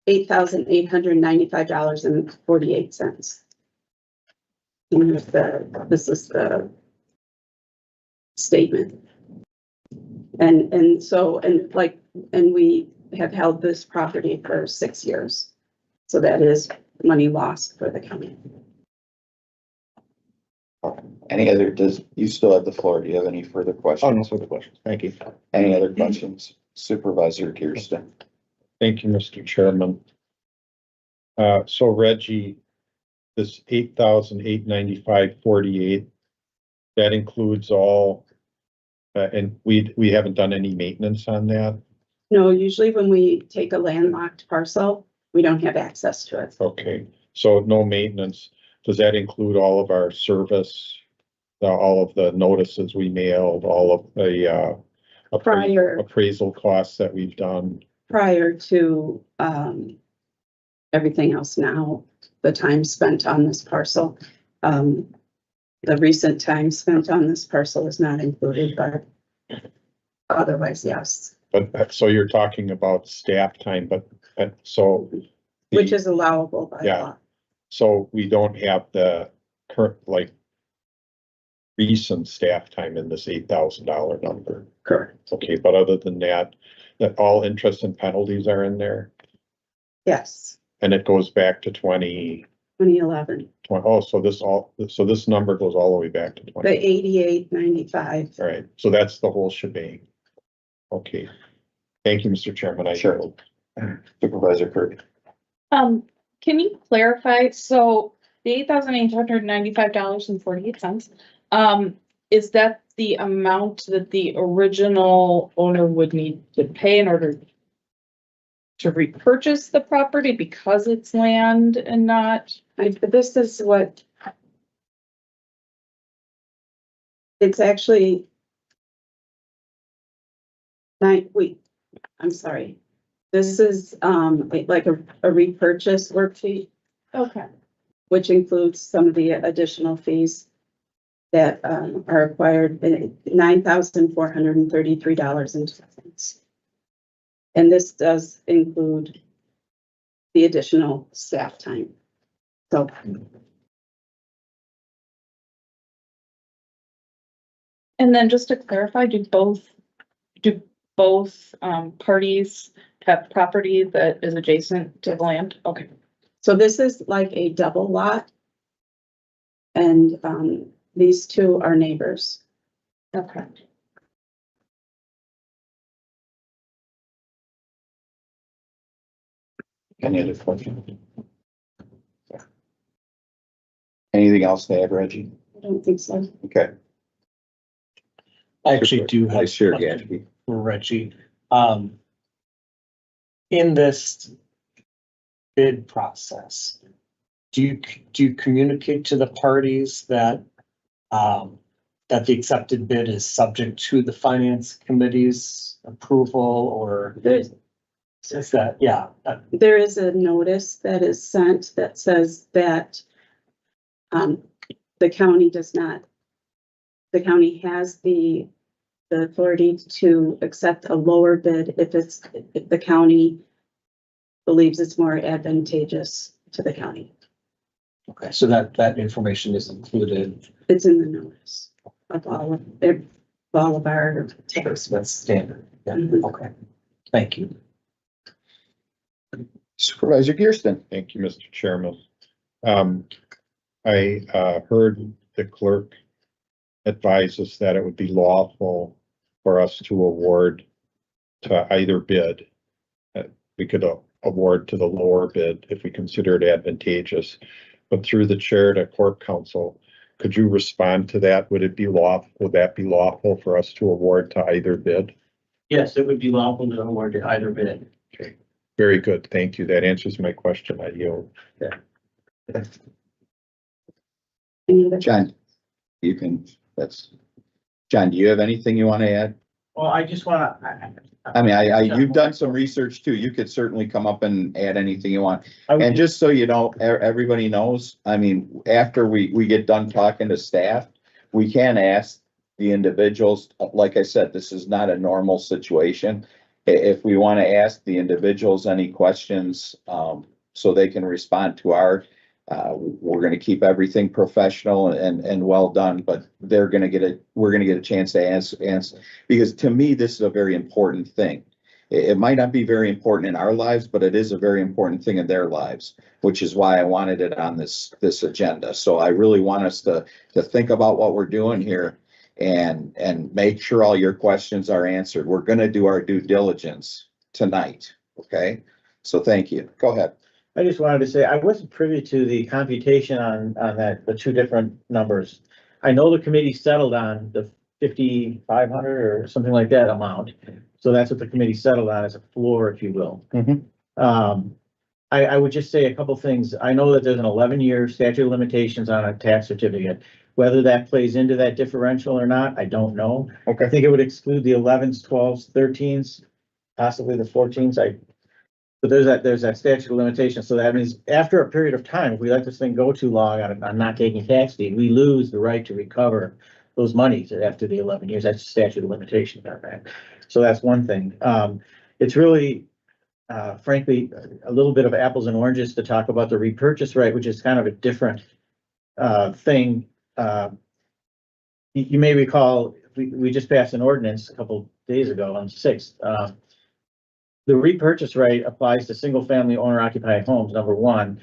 $8,895.48. This is the statement. And we have held this property for 6 years. So that is money lost for the county. Any other, you still have the floor. Do you have any further Oh, no questions? further questions. Thank you. Any other questions? Supervisor Kirsten? Thank you, Mr. Chairman. So Reggie, this 8,895.48, that includes all, and we haven't done any maintenance on that? No, usually when we take a landlocked parcel, we don't have access to it. Okay, so no maintenance. Does that include all of our service, all of the notices we mailed, all of the Prior. appraisal costs that we've done? Prior to, everything else now, the time spent on this parcel. The recent time spent on this parcel is not included, but otherwise, yes, But, so you're talking about staff time, but, so. which is allowable by Yeah. law. So we don't have the current, like, recent staff time in this $8,000 number. Correct. Okay, but other than that, that all interest and penalties are in there, Yes, and it goes back to 2011. 2011, So this number goes all the way back to the 20. 8895. All right, so that's the whole shebang. Okay, thank you, Mr. Chairman. Sure. Supervisor Kirby? Can you clarify, so the $8,895.48, is that the amount that the original owner would need to pay in order to repurchase the property because it's land and not? This is what. It's actually. I'm sorry. This is, like a repurchase worksheet, Okay. which includes some of the additional fees that, are required, $9,433.02. And this does include the additional staff time. So. And then just to clarify, do both parties have property that is adjacent to the land? Okay. So this is like a double lot. And, these two are neighbors. Okay. Any other questions? Anything else to add, Reggie? I don't think so. Okay. I actually do have. I sure, a question Gatsby. for Reggie. In this bid process, do you communicate to the parties that, that the accepted bid is subject to the finance committee's approval, or is that, yeah? There is a notice that is sent that says that, the county has the authority to accept a lower bid if the county believes it's more advantageous to the county. Okay, so that information is included. It's in the notice of all of our. That's standard. Yeah, okay. Thank you. Supervisor Kirsten? Thank you, Mr. Chairman. I heard the clerk advise us that it would be lawful for us to award to either bid. We could award to the lower bid if we consider it advantageous. But through the chair to court counsel, could you respond to that? Would it be lawful? Would that be lawful for us to award to either bid? Yes, it would be lawful to award to either bid. Okay, very good. Thank you. That answers my question. I yield. John, you can, John, do you have anything you want to add? Well, I just wanna, I mean, you've done some research too. You could certainly come up and add anything you want. I would And just so you know, everybody knows, I mean, after we get done talking to staff, we can ask the individuals, like I said, this is not a normal situation. If we want to ask the individuals any questions, so they can respond to our, we're going to keep everything professional and well done, but we're going to get a chance to answer, because to me, this is a very important thing. It might not be very important in our lives, but it is a very important thing in their lives, which is why I wanted it on this agenda. So I really want us to think about what we're doing here and make sure all your questions are answered. We're going to do our due diligence tonight. Okay. So thank you. Go ahead. I just wanted to say, I wasn't privy to the computation on that, the two different numbers. I know the committee settled on the 5,500 or something like that amount. So that's what the committee settled on, as a floor, if you will. I would just say a couple things. I know that there's an 11-year statute of limitations on a tax certificate. Whether that plays into that differential or not, I don't know. Okay. I think it would exclude the 11s, 12s, 13s, possibly the 14s. But there's that statute of limitations. So that means after a period of time, if we let this thing go too long on not taking tax deed, we lose the right to recover those monies after the 11 years. That's the statute of limitations on that. So that's one thing. It's really, frankly, a little bit of apples and oranges to talk about the repurchase right, which is kind of a different thing. You may recall, we just passed an ordinance a couple days ago on the 6th. The repurchase right applies to single-family owner-occupied homes, number one.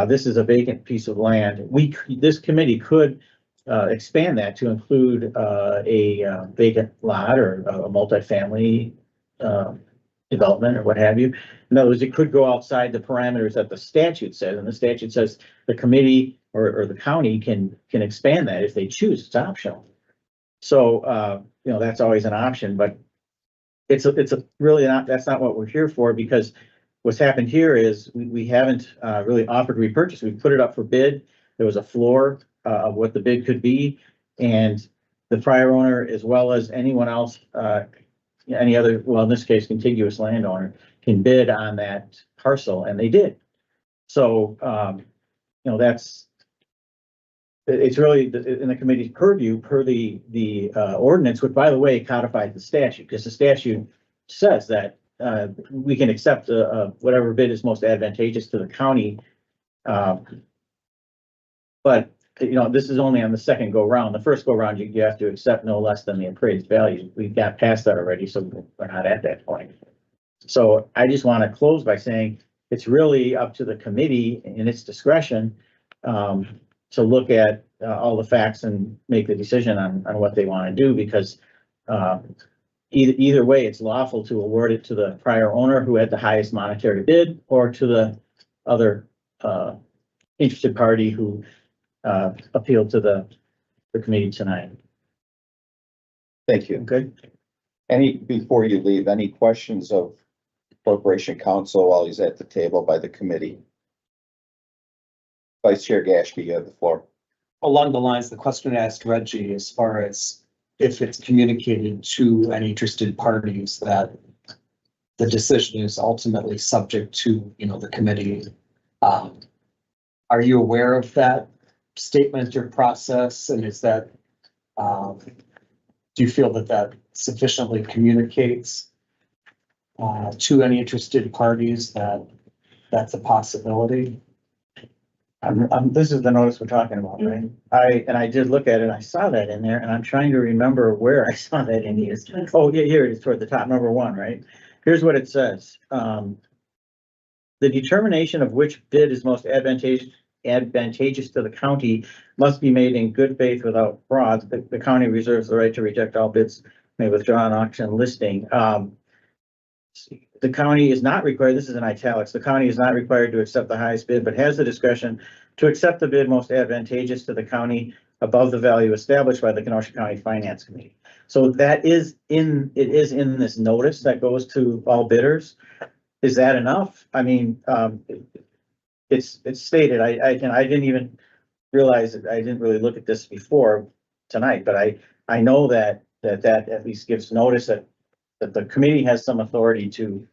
This is a vacant piece of land. This committee could expand that to include a vacant lot or a multifamily development or what have you. In other words, it could go outside the parameters that the statute says, and the statute says the committee or the county can expand that if they choose. It's optional. So, that's always an option, but it's really not, that's not what we're here for, because what's happened here is we haven't really offered repurchase. We put it up for bid. There was a floor of what the bid could be, and the prior owner, as well as anyone else, any other, well, in this case, contiguous landowner, can bid on that parcel, and they did. So, it's really in the committee's purview per the ordinance, which, by the way, codified the statute, because the statute says that we can accept whatever bid is most advantageous to the county. But this is only on the second go round. The first go round, you have to accept no less than the appraised value. We got past that already, so we're not at that point. So I just want to close by saying it's really up to the committee in its discretion to look at all the facts and make the decision on what they want to do, because either way, it's lawful to award it to the prior owner who had the highest monetary bid, or to the other interested party who appealed to the committee tonight. Thank you. Good. Before you leave, any questions of Corporation Counsel while he's at the table by the committee? Vice Chair Gashke, you have the floor. Along the lines, the question asked Reggie, as far as if it's communicated to any interested parties that the decision is ultimately subject to, the committee. Are you aware of that statement or process? And is that, do you feel that sufficiently communicates to any interested parties that that's a possibility? This is the notice we're talking about, right? I did look at it. I saw that in there, and I'm trying to remember where I saw that in here. Oh, yeah, here it is toward the top, number 1, right? Here's what it says. The determination of which bid is most advantageous to the county must be made in good faith without fraud. The county reserves the right to reject all bids may withdraw an auction listing. The county is not required, this is in italics, the county is not required to accept the highest bid, but has the discretion to accept the bid most advantageous to the county above the value established by the Kenosha County Finance Committee. So it is in this notice that goes to all bidders. Is that enough? I mean, it's stated. I didn't even realize that. I didn't really look at this before tonight, but I know that at least gives notice that the committee has some authority to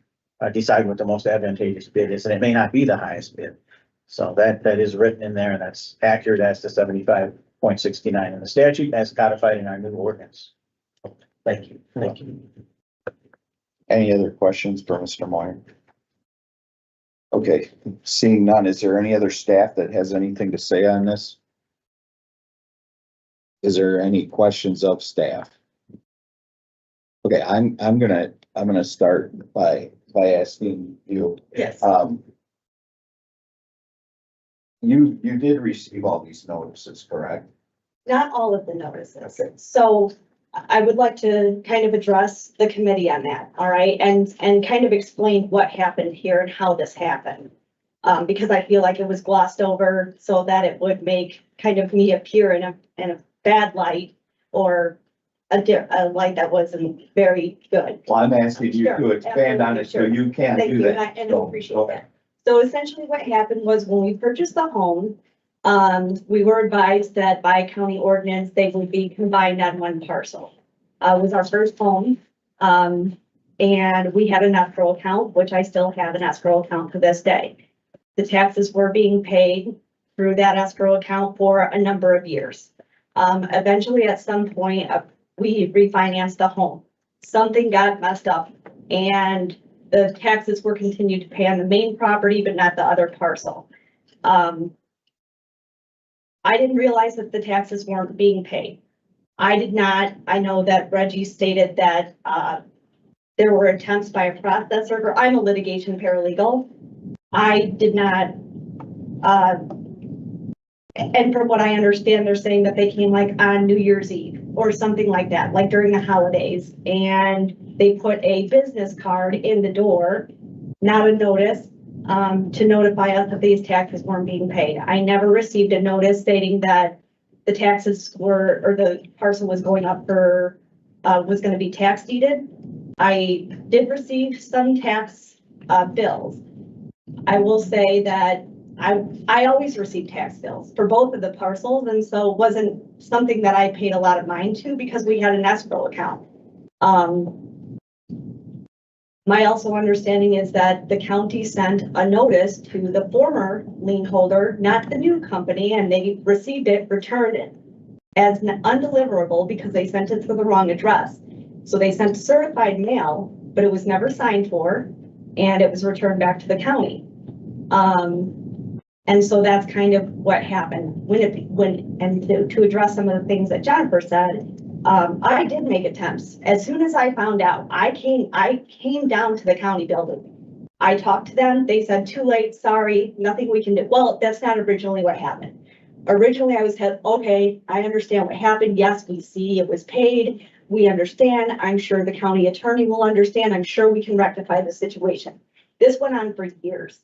decide what the most advantageous bid is, and it may not be the highest bid. So that is written in there, and that's accurate as to 75.69 in the statute as codified in our new ordinance. Thank you. Thank you. Any other questions for Mr. Moyer? Okay, seeing none, is there any other staff that has anything to say on this? Is there any questions of staff? Okay, I'm gonna start by asking you. Yes. You did receive all these notices, correct? Not all of the notices. Okay. So I would like to kind of address the committee on that, all right? And kind of explain what happened here and how this happened. Because I feel like it was glossed over so that it would make kind of me appear in a bad light or a light that wasn't very good. Well, I'm asking you to Sure, expand on it, so absolutely, you can Thank do you, and that. I So, appreciate okay. that. So essentially what happened was when we purchased the home, we were advised that by county ordinance, they would be combined on one parcel. It was our first home. And we had an escrow account, which I still have an escrow account to this day. The taxes were being paid through that escrow account for a number of years. Eventually at some point, we refinanced the home. Something got messed up and the taxes were continued to pay on the main property, but not the other parcel. I didn't realize that the taxes weren't being paid. I did not. I know that Reggie stated that there were attempts by a processor. I'm a litigation paralegal. I did not. And from what I understand, they're saying that they came like on New Year's Eve or something like that, like during the holidays. And they put a business card in the door, not a notice, to notify us that these taxes weren't being paid. I never received a notice stating that the taxes were, or the parcel was going up for, was going to be tax deeded. I did receive some tax bills. I will say that I always receive tax bills for both of the parcels, and so it wasn't something that I paid a lot of mind to because we had an escrow account. My also understanding is that the county sent a notice to the former lien holder, not the new company, and they received it, returned it as undeliverable because they sent it to the wrong address. So they sent certified mail, but it was never signed for, and it was returned back to the county. And so that's kind of what happened to address some of the things that Jennifer said. I did make attempts. As soon as I found out, I came down to the county building. I talked to them. They said, too late, sorry, nothing we can do. Well, that's not originally what happened. Originally, I was said, okay, I understand what happened. Yes, we see it was paid. We understand. I'm sure the county attorney will understand. I'm sure we can rectify the situation. This went on for years.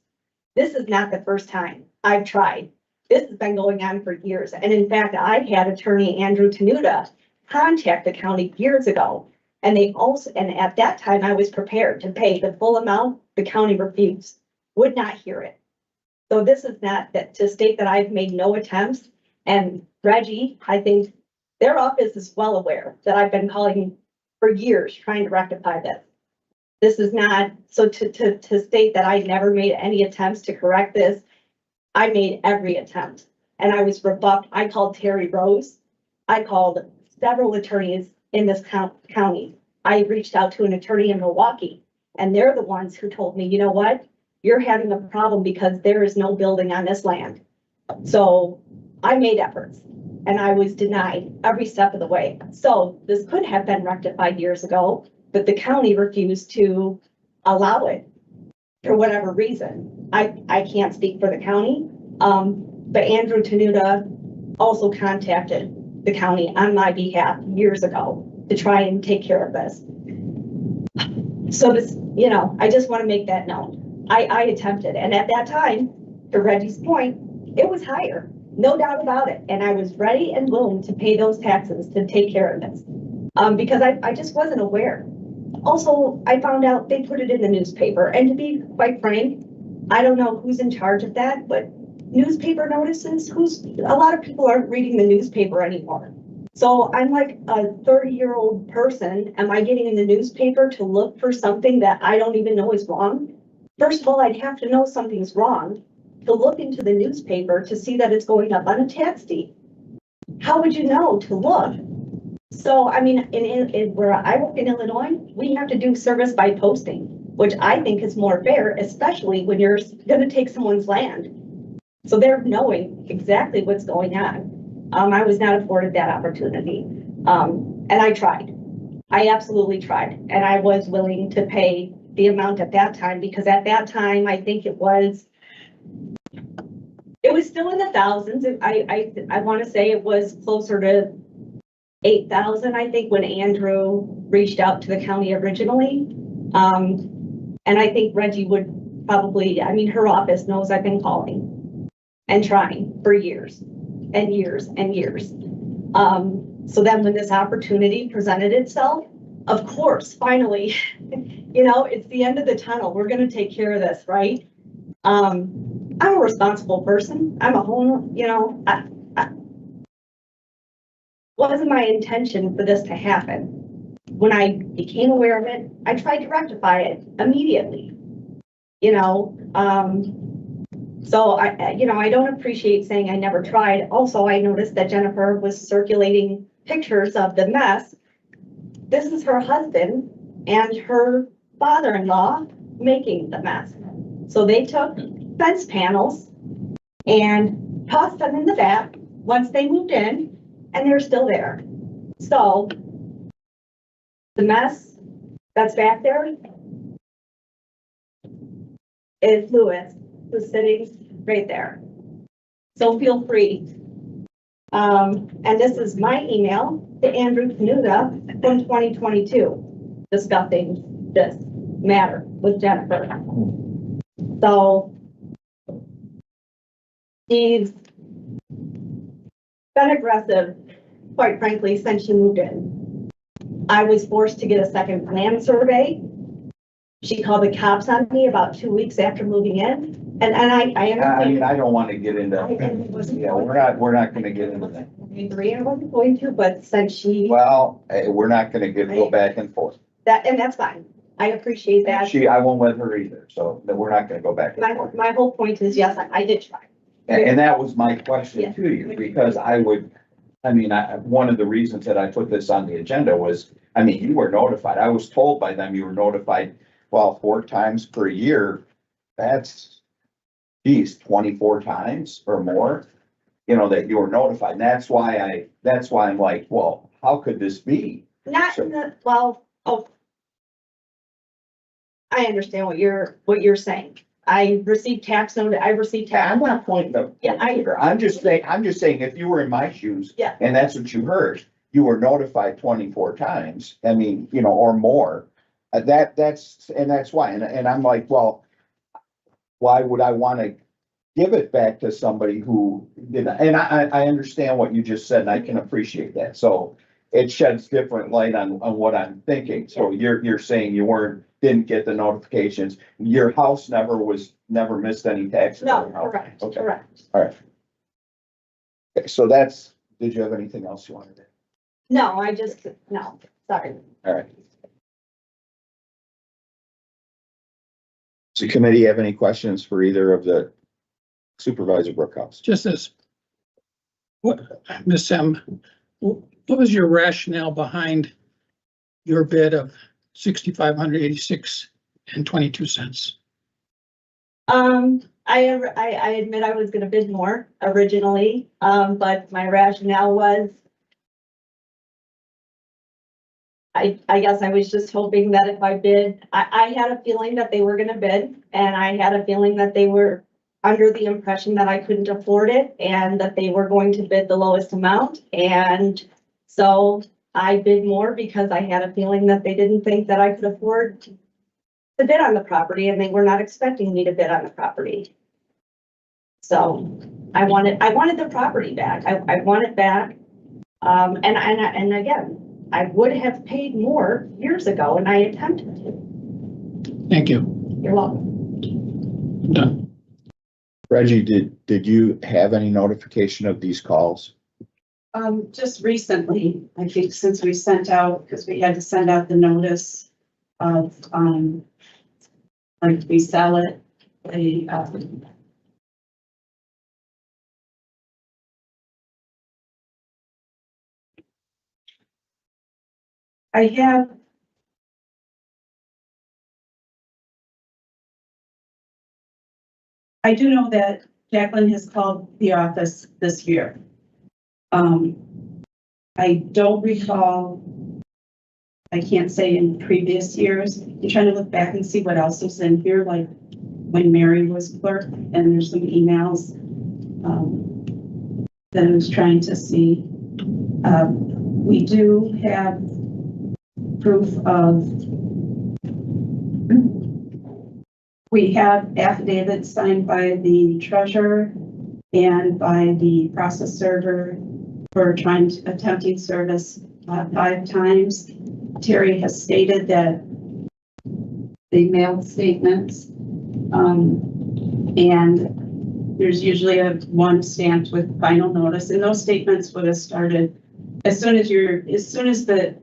This is not the first time I've tried. This has been going on for years. And in fact, I had attorney Andrew Tenuta contact the county years ago. And at that time I was prepared to pay the full amount. The county refused, would not hear it. So this is not that to state that I've made no attempts. And Reggie, I think their office is well aware that I've been calling for years trying to rectify this. This is not, so to state that I never made any attempts to correct this, I made every attempt and I was rebuffed. I called Terry Rose. I called several attorneys in this county. I reached out to an attorney in Milwaukee and they're the ones who told me, you know what? You're having a problem because there is no building on this land. So I made efforts and I was denied every step of the way. So this could have been rectified years ago, but the county refused to allow it for whatever reason. I can't speak for the county, but Andrew Tenuta also contacted the county on my behalf years ago to try and take care of this. So this, I just want to make that known. I attempted, and at that time, to Reggie's point, it was higher, no doubt about it. And I was ready and willing to pay those taxes to take care of this, because I just wasn't aware. Also, I found out they put it in the newspaper, and to be quite frank, I don't know who's in charge of that, but newspaper notices, a lot of people aren't reading the newspaper anymore. So I'm like a 30-year-old person. Am I getting in the newspaper to look for something that I don't even know is wrong? First of all, I'd have to know something's wrong to look into the newspaper to see that it's going up on a tax deed. How would you know to look? So, I mean, where I work in Illinois, we have to do service by posting, which I think is more fair, especially when you're gonna take someone's land. So they're knowing exactly what's going on. I was not afforded that opportunity. And I tried. I absolutely tried. And I was willing to pay the amount at that time, because at that time, I think it was still in the thousands. I want to say it was closer to 8,000, I think, when Andrew reached out to the county originally. And I think Reggie would probably, I mean, her office knows I've been calling and trying for years and years and years. So then when this opportunity presented itself, of course, finally, you know, it's the end of the tunnel. We're going to take care of this, right? I'm a responsible person. I'm a home, you know, wasn't my intention for this to happen. When I became aware of it, I tried to rectify it immediately, you know. So I don't appreciate saying I never tried. Also, I noticed that Jennifer was circulating pictures of the mess. This is her husband and her father-in-law making the mess. So they took fence panels and tossed them in the back once they moved in, and they're still there. So the mess that's back there is Lewis, who's sitting right there. So feel free. And this is my email to Andrew Canuta from 2022, discussing this matter with Jennifer. So she's been aggressive, quite frankly, since she moved in. I was forced to get a second land survey. She called the cops on me about 2 weeks after moving in. And I mean, I don't want to get into, yeah, we're not gonna get into that. I wasn't going to, but since she, Well, we're not gonna go back and forth. and that's fine. I appreciate that. I won't let her either, so we're not gonna go back and forth. My whole point is, yes, I did try. And that was my question Yeah. to you, because one of the reasons that I put this on the agenda was, I mean, you were notified. I was told by them you were notified, well, 4 times per year. That's, geez, 24 times or more, you know, that you were notified. And that's why I'm like, well, how could this be? Not in the, well, oh. I understand what you're saying. I received tax notice, I received tax. I'm not pointing the Yeah, finger. I'm just saying, if you were in my shoes. Yeah. And that's what you heard, you were notified 24 times, I mean, you know, or more. That's why, and I'm like, well, why would I want to give it back to somebody who didn't? And I understand what you just said, and I can appreciate that. So it sheds different light on what I'm thinking. So you're saying you didn't get the notifications. Your house never missed any taxes? No, correct, Okay. correct. All right. Okay, so did you have anything else you wanted to? No, no, sorry. All right. Does the committee have any questions for either of the Supervisor Brookhouse? Just this. What, Ms. M, what was your rationale behind your bid of 6,586 and 22 cents? I admit I was gonna bid more originally, but my rationale was I guess I was just hoping that if I bid, I had a feeling that they were gonna bid, and I had a feeling that they were under the impression that I couldn't afford it and that they were going to bid the lowest amount. And so I bid more because I had a feeling that they didn't think that I could afford to bid on the property, and they were not expecting me to bid on the property. So I wanted the property back. I want it back. And again, I would have paid more years ago, and I attempted to. Thank you. You're welcome. I'm done. Reggie, did you have any notification of these calls? Just recently, I think since we sent out, because we had to send out the notice of, like we sell it, I do know that Jacqueline has called the office this year. I don't recall, I can't say in previous years. I'm trying to look back and see what else was in here, like when Mary was clerk, and there's some emails that I was trying to see. We do have proof of, we have affidavits signed by the treasurer and by the process server for attempting service 5 times. Terry has stated that they mailed statements, and there's usually one stamped with final notice, and those statements would have started as soon as the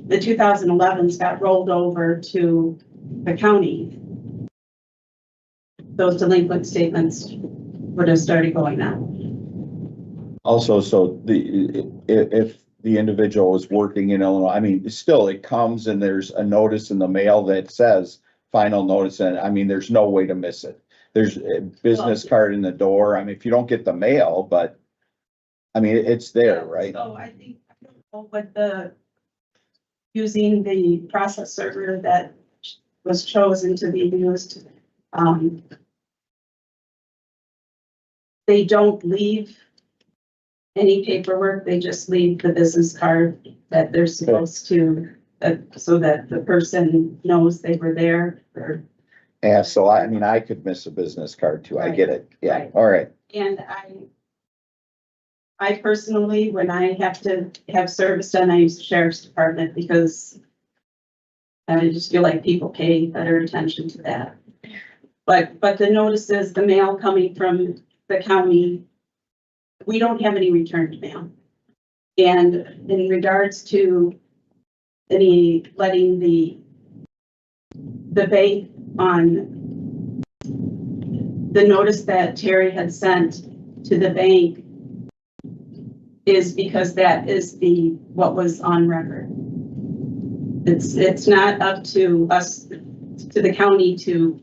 2011s got rolled over to the county. Those delinquent statements would have started going out. Also, so if the individual is working in Illinois, I mean, still it comes and there's a notice in the mail that says final notice, and I mean, there's no way to miss it. There's a business card in the door. I mean, if you don't get the mail, but I mean, it's there, right? So I think, I don't know what using the process server that was chosen to be used, they don't leave any paperwork, they just leave the business card that they're supposed to, so that the person knows they were there. Yeah, so I mean, I could miss a business card too. I get it. Yeah, Right. all right. And I personally, when I have to have service done, I use the sheriff's department because I just feel like people pay better attention to that. But the notices, the mail coming from the county, we don't have any returned mail. And in regards to letting the bank on the notice that Terry had sent to the bank is because that is what was on record. It's not up to us, to the county, to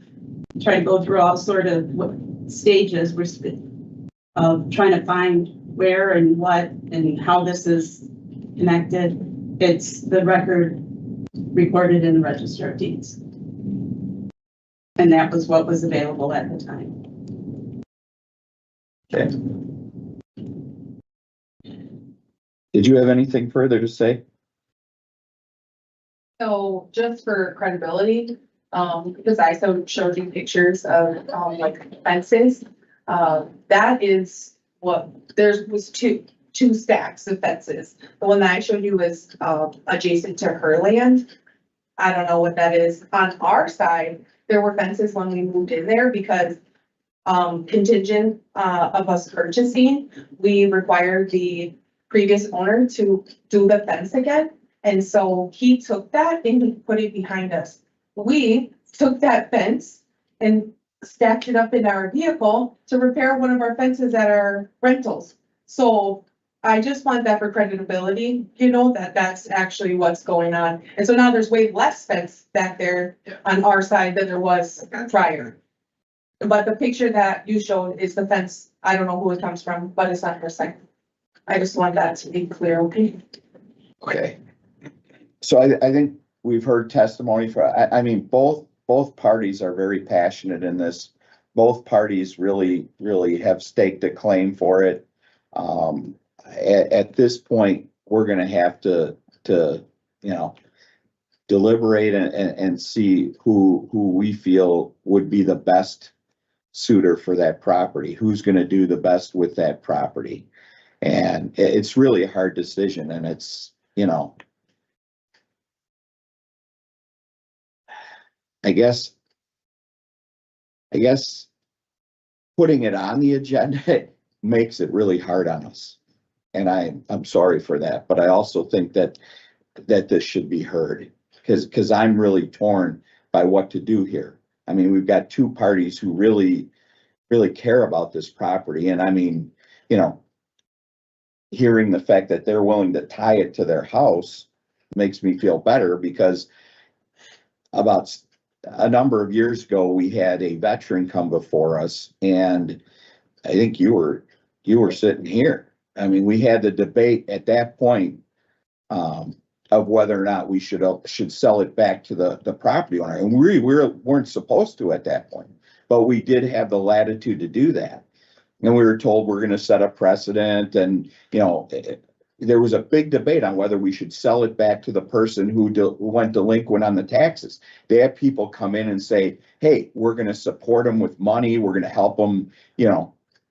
try to go through all sort of stages of trying to find where and what and how this is connected. It's the record recorded in the Register of Deeds. And that was what was available at the time. Okay. Did you have anything further to say? So just for credibility, because I showed you pictures of, like fences, that is what, was two stacks of fences. The one that I showed you was, adjacent to her land. I don't know what that is. On our side, there were fences when we moved in there because, contingent, of us purchasing, we required the previous owner to do the fence again. And so he took that and he put it behind us. We took that fence and stacked it up in our vehicle to repair one of our fences at our rentals. So I just want that for credibility, that's actually what's going on. And so now there's way less fence back there on our side than there was prior. But the picture that you showed is the fence. I don't know who it comes from, but it's on her side. I just want that to be clear, okay? Okay. So I think we've heard testimony I mean, both parties are very passionate in this. Both parties really have staked a claim for it. At this point, we're gonna have to deliberate and see who we feel would be the best suitor for that property, who's gonna do the best with that property. And it's really a hard decision, and it's, I guess putting it on the agenda makes it really hard on us. And I'm sorry for that, but I also think that this should be heard because I'm really torn by what to do here. I mean, we've got two parties who really care about this property. And I mean, hearing the fact that they're willing to tie it to their house, makes me feel better because about a number of years ago, we had a veteran come before us, and I think you were sitting here. I mean, we had the debate at that point of whether or not we should sell it back to the property owner, and we weren't supposed to at that point, but we did have the latitude to do that. And we were told we're going to set a precedent, and there was a big debate on whether we should sell it back to the person who went delinquent on the taxes. They had people come in and say, hey, we're going to support them with money. We're going to help them,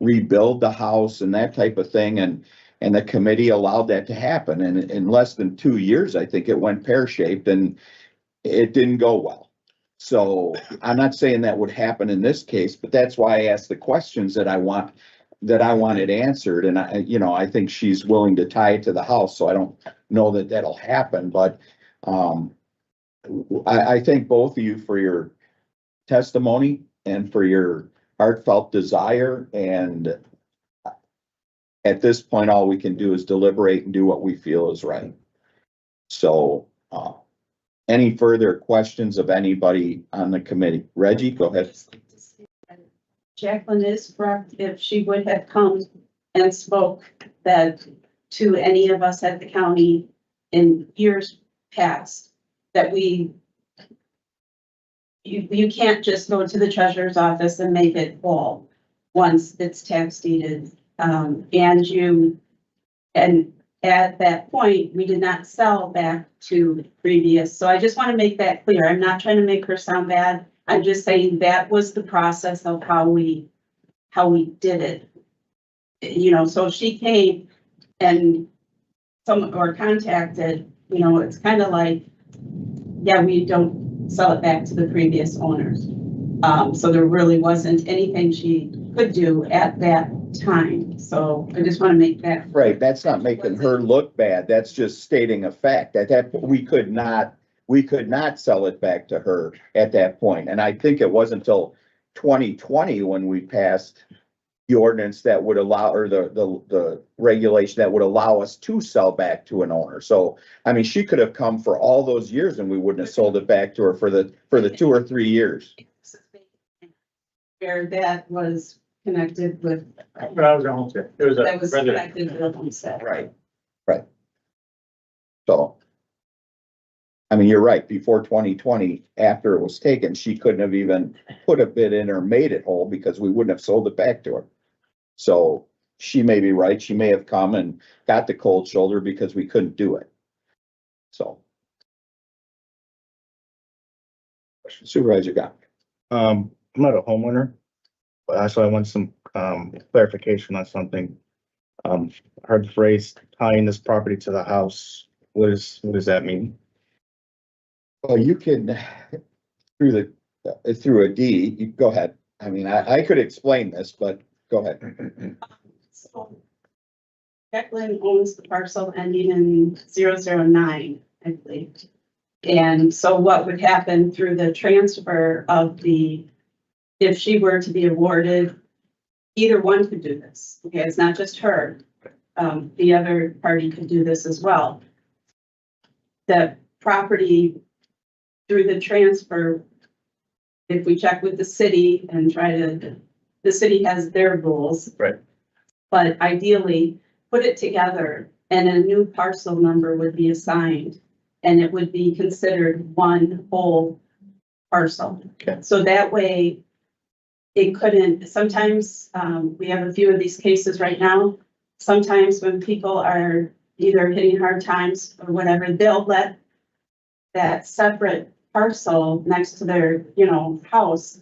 rebuild the house and that type of thing. And the committee allowed that to happen. And in less than 2 years, I think it went pear-shaped and it didn't go well. So I'm not saying that would happen in this case, but that's why I asked the questions that I wanted answered. And I think she's willing to tie it to the house. So I don't know that that'll happen, but I thank both of you for your testimony and for your heartfelt desire. And at this point, all we can do is deliberate and do what we feel is right. So, any further questions of anybody on the committee? Reggie, go ahead. Jacqueline is correct. If she would have come and spoke that to any of us at the county in years past, that you can't just go to the treasurer's office and make it whole once it's tax deeded. And at that point, we did not sell back to previous. So I just want to make that clear. I'm not trying to make her sound bad. I'm just saying that was the process of how we did it. So she came and contacted, it's kind of like, yeah, we don't sell it back to the previous owners. So there really wasn't anything she could do at that time. So I just want to make that. Right. That's not making her look bad. That's just stating a fact. At that point, we could not sell it back to her at that point. And I think it wasn't until 2020 when we passed the ordinance that would allow, or the regulation that would allow us to sell back to an owner. So, I mean, she could have come for all those years and we wouldn't have sold it back to her for the 2 or 3 years. Where that was connected with. But I was going to say, it was That was connected with the homestead. Right. So, I mean, you're right. Before 2020, after it was taken, she couldn't have even put a bid in or made it whole because we wouldn't have sold it back to her. So she may be right. She may have come and got the cold shoulder because we couldn't do it. So. Supervisor Gott. I'm not a homeowner, but so I want some clarification on something. I heard the phrase tying this property to the house. What does that mean? Well, you can, through a deed, you go ahead. I mean, I could explain this, but go ahead. So Jacqueline owns the parcel ending in 009, I believe. And so what would happen through the transfer of if she were to be awarded, either one could do this. Okay, it's not just her. The other party could do this as well. The property through the transfer, if we check with the city and the city has their rules. Right. But ideally, put it together and a new parcel number would be assigned and it would be considered one whole parcel. Okay. So that way it couldn't, sometimes we have a few of these cases right now. Sometimes when people are either hitting hard times or whatever, they'll let that separate parcel next to their, house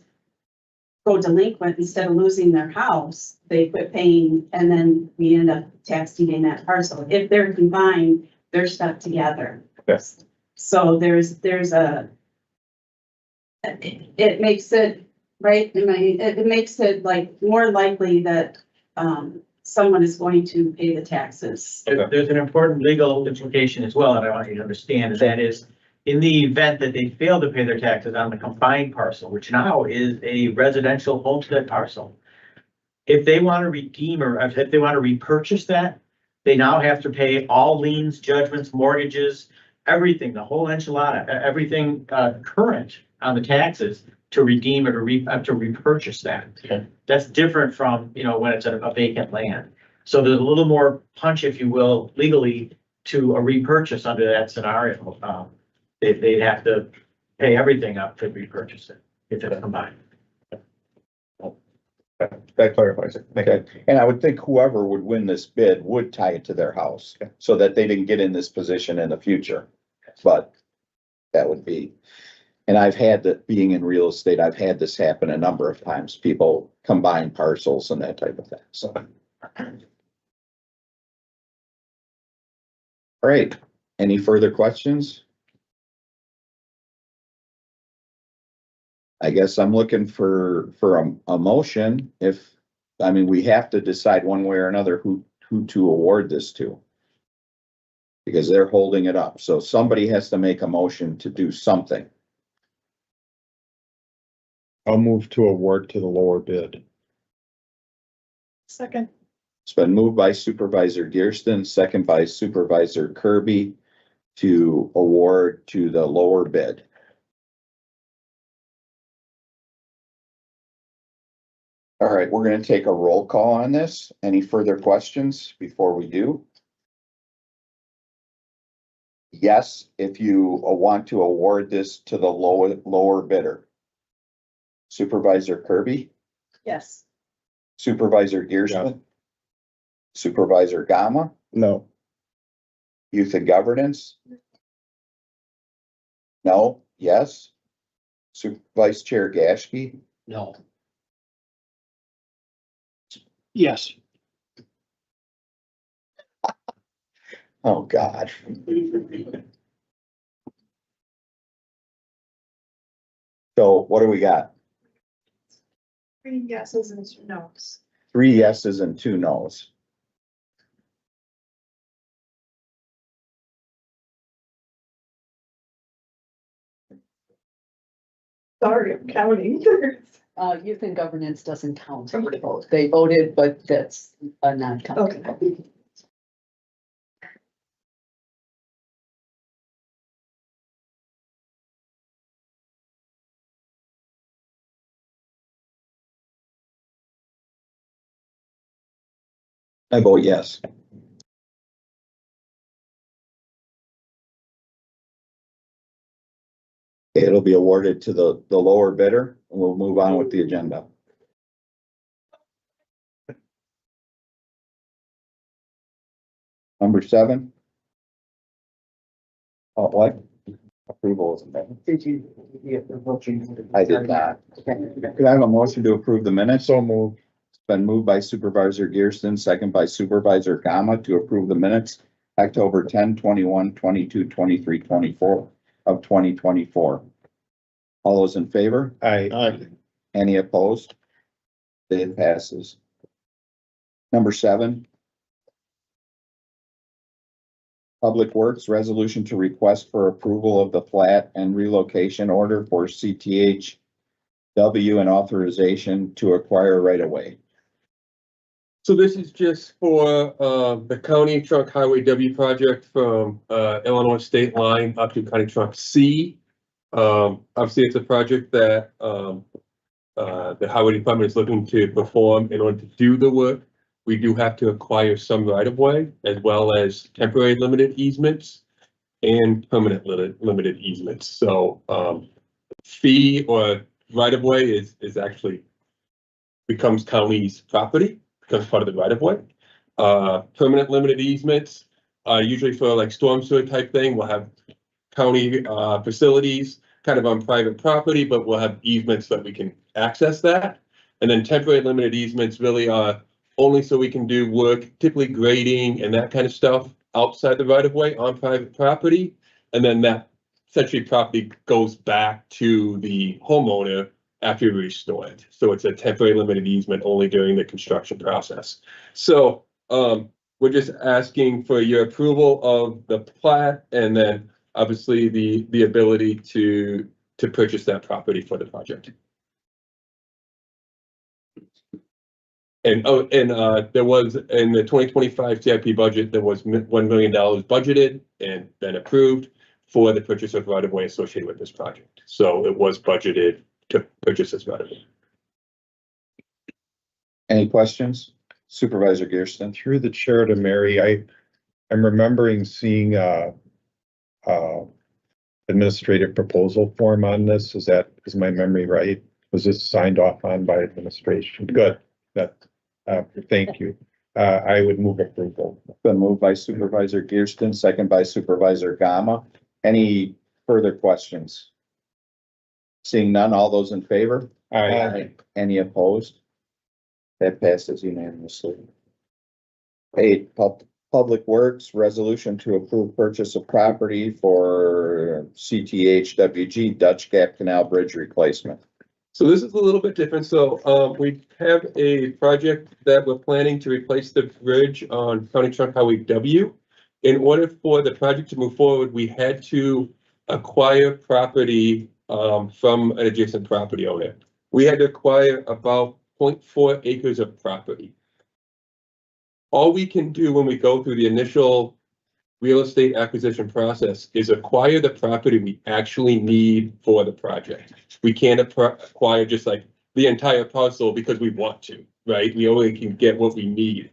go delinquent. Instead of losing their house, they quit paying and then we end up tax deeding that parcel. If they're combined, they're stuck together. Yes. So it makes it, right? It makes it like more likely that someone is going to pay the taxes. There's an important legal implication as well that I want you to understand, and that is in the event that they fail to pay their taxes on the combined parcel, which now is a residential homestead parcel. If they want to redeem or if they want to repurchase that, they now have to pay all liens, judgments, mortgages, everything, the whole enchilada, everything, current on the taxes to redeem it or to repurchase that. Okay. That's different from, when it's a vacant land. So there's a little more punch, if you will, legally to a repurchase under that scenario. They'd have to pay everything up to repurchase it if it's combined. That clarifies it. Okay, and I would think whoever would win this bid would tie it to their house, so that they didn't get in this position in the future. But that would be, and I've had that, being in real estate, I've had this happen a number of times. People combine parcels and that type of thing, so. All right, any further questions? I guess I'm looking for a motion if, we have to decide one way or another who to award this to. Because they're holding it up, so somebody has to make a motion to do something. I'll move to award to the lower bid. Second. It's been moved by Supervisor Gearston, second by Supervisor Kirby to award to the lower bid. All right, we're gonna take a roll call on this. Any further questions before we do? Yes, if you want to award this to the lower bidder. Supervisor Kirby, Yes. Supervisor Gearston, Supervisor Gama, No. Youth and Governance? No, yes. Vice Chair Gashke, No. Yes. oh God. So what do we got? 3 yeses and 2 nos. 3 yeses and 2 nos. Sorry, I'm counting. Youth and governance doesn't count for the vote. They voted, but that's a non-count. Okay. I vote yes. It'll be awarded to the lower bidder, and we'll move on with the agenda. Number 7. Oh, what? Approval isn't there. Did you get the voting? I did not. Could I have a motion to approve the minutes? So moved. It's been moved by Supervisor Gearston, second by Supervisor Gama to approve the minutes, October 10, 21, 22, 23, 24 of 2024. All those in favor? Aye. Any opposed? It passes. Number 7. Public Works Resolution to request for approval of the plat and relocation order for CTHW and authorization to acquire right of way. So this is just for the County Trunk Highway W project from Illinois state line up to County Trunk C. Obviously, it's a project that the Highway Department is looking to perform. In order to do the work, we do have to acquire some right of way as well as temporary limited easements and permanent limited easements. So fee or right of way is actually becomes county's property, becomes part of the right of way. Permanent limited easements, usually for like storm sewer type thing, we'll have county facilities kind of on private property, but we'll have easements that we can access that. And then temporary limited easements really are only so we can do work, typically grading and that kind of stuff outside the right of way on private property. And then that essentially property goes back to the homeowner after we restore it. So it's a temporary limited easement only during the construction process. So we're just asking for your approval of the plat and then obviously the ability to purchase that property for the project. And there was in the 2025 CIP budget, there was $1 million budgeted and then approved. for the purchase of right of way associated with this project. So it was budgeted to purchase this right of way. Any questions? Supervisor Gearston? Through the chair to Mary, I'm remembering seeing administrative proposal form on this. Is my memory right? Was this signed off on by administration? Good. Thank you. I would move approval. Been moved by Supervisor Gearston, second by Supervisor Gama. Any further questions? Seeing none, all those in favor? Aye. Any opposed? That passes unanimously. 8, Public Works Resolution to approve purchase of property for CTHWG Dutch Gap Canal Bridge replacement. So this is a little bit different. So we have a project that we're planning to replace the bridge on County Trunk Highway W. In order for the project to move forward, we had to acquire property from an adjacent property owner. We had to acquire about 0.4 acres of property. All we can do when we go through the initial real estate acquisition process is acquire the property we actually need for the project. We can't acquire just like the entire parcel because we want to, right? We only can get what we need.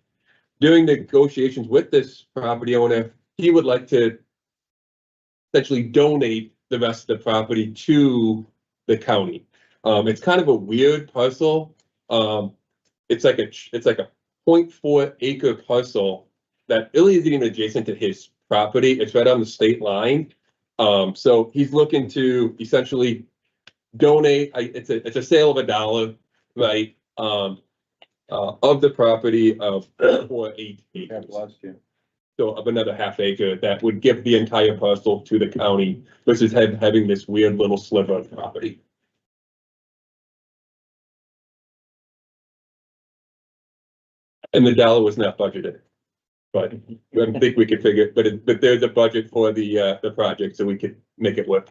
During negotiations with this property owner, he would like to essentially donate the rest of the property to the county. It's kind of a weird parcel. It's like a 0.4 acre parcel that really isn't even adjacent to his property. It's right on the state line. So he's looking to essentially donate. It's a sale of $1, right? Of the property of 4.8 acres. Bless you. So of another half acre that would give the entire parcel to the county versus having this weird little sliver of property. And the dollar was not budgeted, but I don't think we could figure it, but there's a budget for the project, so we could make it work.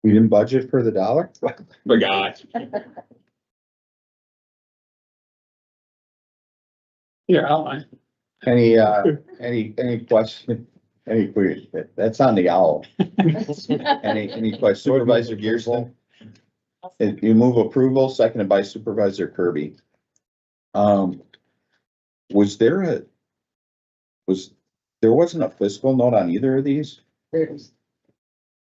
We didn't budget for the dollar? Forgot. Here, outline. Any question? That's on the owl. Any question? Supervisor Gearston? You move approval, seconded by Supervisor Kirby. There wasn't a fiscal note on either of these? There's,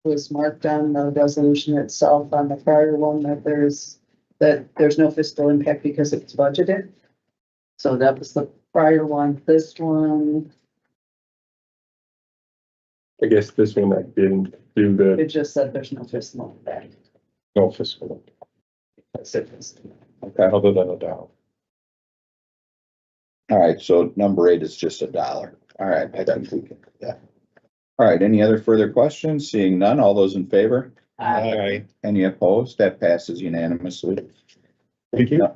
was marked on the resolution itself on the prior one that there's no fiscal impact because it's budgeted. So that was the prior one. This one, I guess this one I didn't do the. it just said there's no fiscal impact. No fiscal. That's it. Okay. Other than $1. All right, so number 8 is just $1. All right, I think we can do that. All right, any other further questions? Seeing none, all those in favor? Aye. Any opposed? That passes unanimously.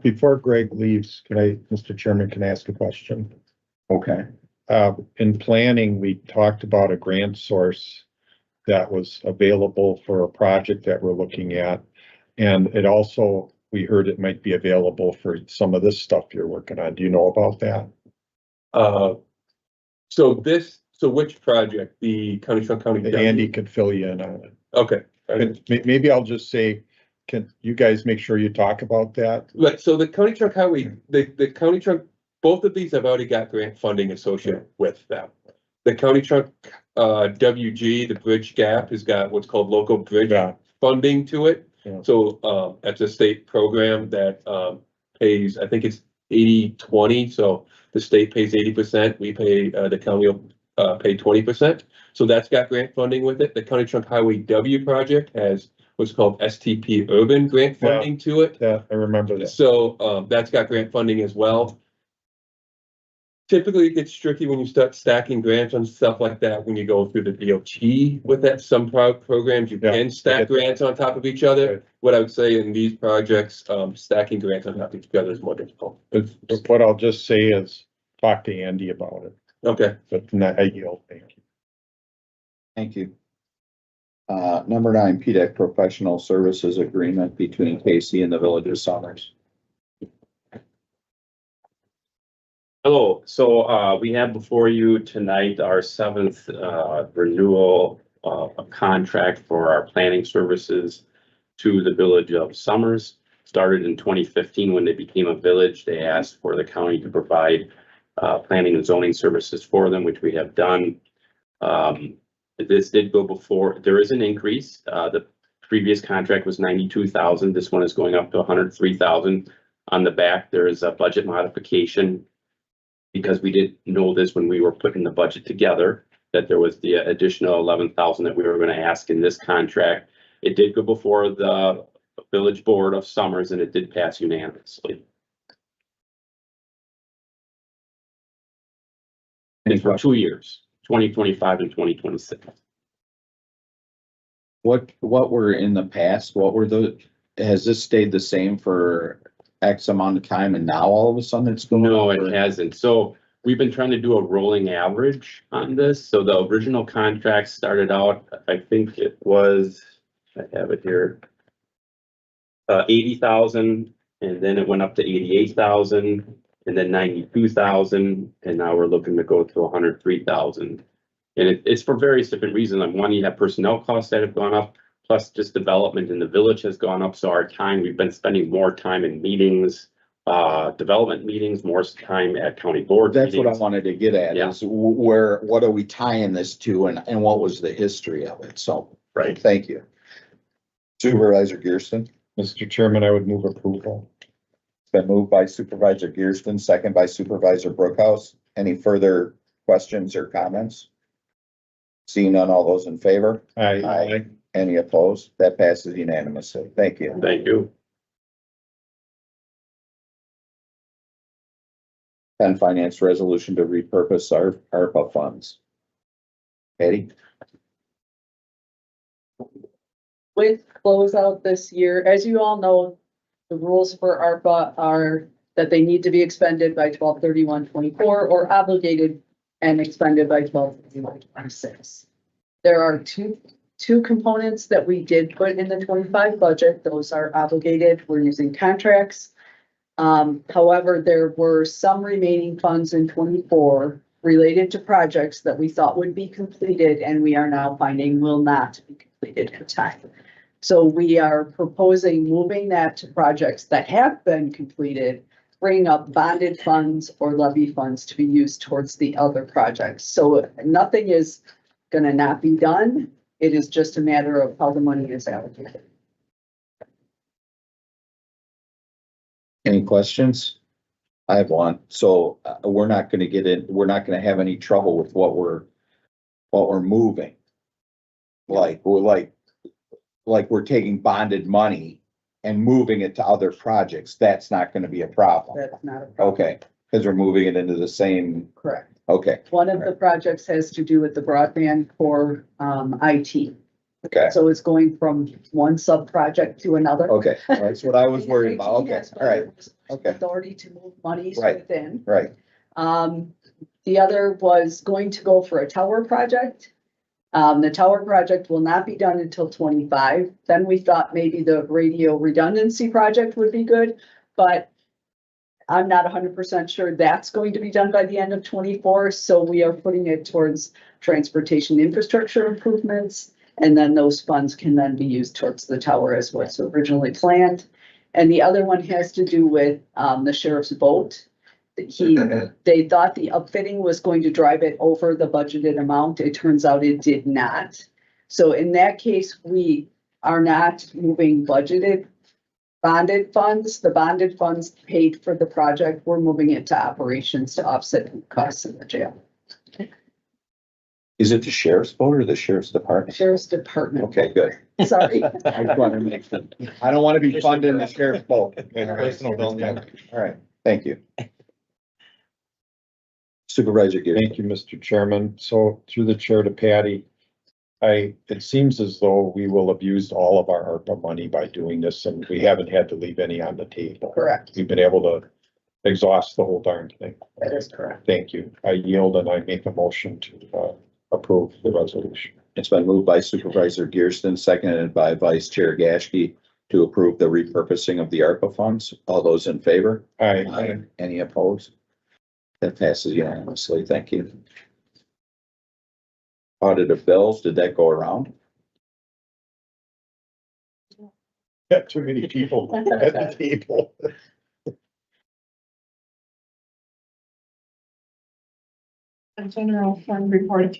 Before Greg leaves, Mr. Chairman, can I ask a question? Okay. In planning, we talked about a grant source that was available for a project that we're looking at. And it also, we heard it might be available for some of this stuff you're working on. Do you know about that? So which project? The County Trunk County? Andy could fill you in on it. Okay. Maybe I'll just say, can you guys make sure you talk about that? Right, so the County Trunk Highway, the County Trunk, both of these have already got grant funding associated with them. The County Trunk WG, the bridge gap, has got what's called local bridge funding to it. Yeah. So that's a state program that pays, I think it's 80-20. So the state pays 80%, we pay, the county will pay 20%. So that's got grant funding with it. The County Trunk Highway W project has what's called STP urban grant funding to it. Yeah, I remember that. So that's got grant funding as well. Typically, it gets tricky when you start stacking grants on stuff like that, when you go through the DOT with that. Some programs, you can stack grants on top of each other. Right. What I would say in these projects, stacking grants on top of each other is more difficult. But what I'll just say is talk to Andy about it. Okay. But not ideal. Thank you. Thank you. Number 9, PDEC Professional Services Agreement between KC and the Village of Summers. Hello, so we have before you tonight our seventh renewal contract for our planning services to the village of Summers. Started in 2015 when they became a village. They asked for the county to provide planning and zoning services for them, which we have done. This did go before, there is an increase. The previous contract was 92,000. This one is going up to 103,000. On the back, there is a budget modification because we didn't know this when we were putting the budget together, that there was the additional 11,000 that we were going to ask in this contract. It did go before the village board of Summers and it did pass unanimously. And for 2 years, 2025 and 2026. What were in the past? What were has this stayed the same for X amount of time and now all of a sudden it's going? No, it hasn't. So we've been trying to do a rolling average on this. So the original contract started out, I think it was, I have it here, 80,000, and then it went up to 88,000, and then 92,000, and now we're looking to go to 103,000. And it's for various different reasons. Like one, you have personnel costs that have gone up, plus just development in the village has gone up. So our time, we've been spending more time in meetings, development meetings, more time at county board. That's what I wanted to get at, is what are we tying this to and what was the history of it? So, right. Thank you. Supervisor Gearston. Mr. Chairman, I would move approval. It's been moved by Supervisor Gearston, second by Supervisor Brookhouse. Any further questions or comments? Seeing none, all those in favor? Aye. Any opposed? That passes unanimously. Thank you. Thank you. And finance resolution to repurpose our ARPA funds. Eddie? With closeout this year, as you all know, the rules for ARPA are that they need to be expended by 12/31/24 or obligated and expended by 12/31/26. There are two components that we did put in the 25 budget. Those are obligated. We're using contracts. However, there were some remaining funds in 24 related to projects that we thought would be completed and we are now finding will not be completed in time. So we are proposing moving that to projects that have been completed, bringing up bonded funds or levy funds to be used towards the other projects. So nothing is gonna not be done. It is just a matter of how the money is allocated. Any questions? I have one. So we're not gonna we're not gonna have any trouble with what we're moving. Like we're taking bonded money and moving it to other projects. That's not gonna be a problem. That's not a problem. Okay, because we're moving it into the same, Correct. okay, One of the projects has to do with the broadband core, IT. okay, So it's going from one sub-project to another. okay. That's what I was worried about. Okay, all right, okay. Authority to move monies Right. within. right. The other was going to go for a tower project. The tower project will not be done until 25. Then we thought maybe the radio redundancy project would be good, but I'm not 100% sure that's going to be done by the end of 24. So we are putting it towards transportation infrastructure improvements. And then those funds can then be used towards the tower as was originally planned. And the other one has to do with the sheriff's boat. They thought the upfitting was going to drive it over the budgeted amount. It turns out it did not. So in that case, we are not moving budgeted bonded funds. The bonded funds paid for the project. We're moving it to operations to offset costs in the jail. Is it the sheriff's boat or the sheriff's department? Sheriff's Department. Okay, good. Sorry. I just want to make sure. I don't want to be funding the sheriff's boat. Personal building. All right, thank you. Supervisor Gear. Thank you, Mr. Chairman. So through the chair to Patty, it seems as though we will have used all of our ARPA money by doing this and we haven't had to leave any on the table. Correct. We've been able to exhaust the whole darn thing. That is correct. Thank you. I yield and I make a motion to approve the resolution. It's been moved by Supervisor Gearston, seconded by Vice Chair Gashke to approve the repurposing of the ARPA funds. All those in favor? Aye. Any opposed? That passes unanimously. Thank you. Audit of bills, did that go around? Got too many people at the table. A general fund report.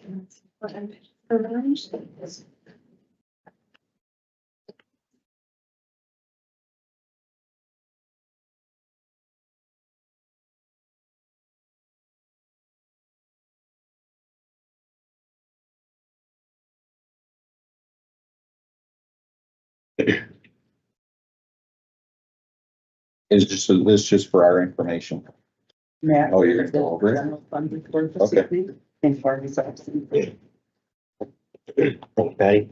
This just for our information. Matt. Oh, you're gonna go over it? General fund report this Okay. evening, and Barbie's absent. Okay.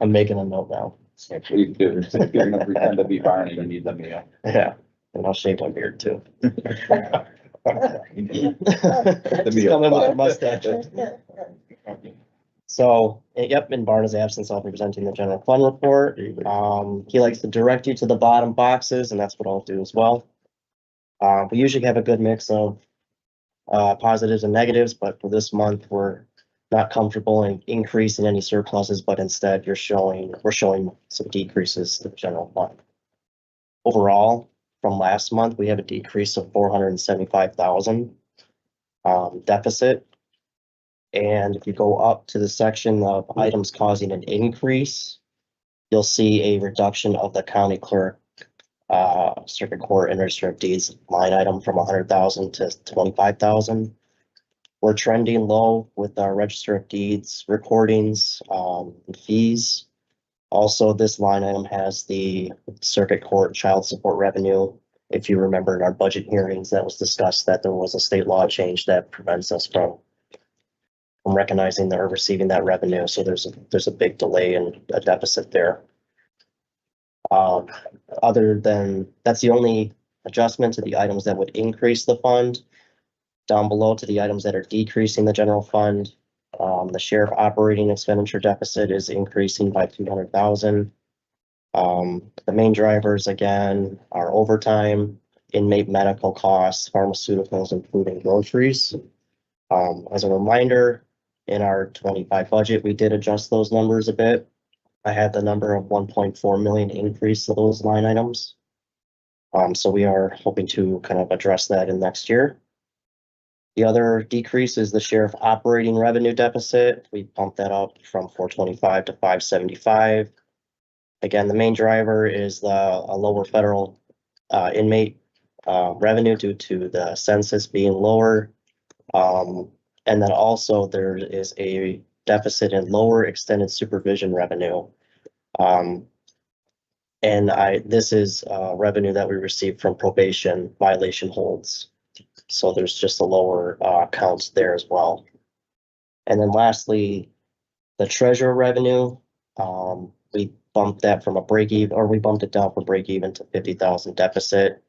I'm making a note now. You do. If you're gonna pretend to be Barney, you need the meal. Yeah, and I'll shave my beard too. The Just meal. come in with a mustache. So, yep, in Barna's absence, I'll be presenting the general fund report. He likes to direct you to the bottom boxes, and that's what I'll do as well. We usually have a good mix of positives and negatives, but for this month, we're not comfortable in increasing any surpluses, but instead we're showing some decreases to the general fund. Overall, from last month, we have a decrease of 475,000 deficit. And if you go up to the section of items causing an increase, you'll see a reduction of the county clerk, circuit court and register of deeds line item from 100,000 to 25,000. We're trending low with our register of deeds recordings, and fees. Also, this line item has the circuit court child support revenue. If you remember in our budget hearings, that was discussed that there was a state law change that prevents us from recognizing or receiving that revenue. So there's a big delay and a deficit there. Other than, that's the only adjustment to the items that would increase the fund. Down below to the items that are decreasing the general fund. The sheriff operating expenditure deficit is increasing by 200,000. The main drivers again are overtime, inmate medical costs, pharmaceuticals, and food and groceries. As a reminder, in our 25 budget, we did adjust those numbers a bit. I had the number of 1.4 million increase to those line items. So we are hoping to kind of address that in next year. The other decrease is the sheriff operating revenue deficit. We bumped that up from 425 to 575. Again, the main driver is a lower federal inmate revenue due to the census being lower. And then also there is a deficit in lower extended supervision revenue. This is revenue that we received from probation violation holds. So there's just a lower counts there as well. And then lastly, the treasurer revenue, we bumped that from a break even, or we bumped it down from break even to 50,000 deficit.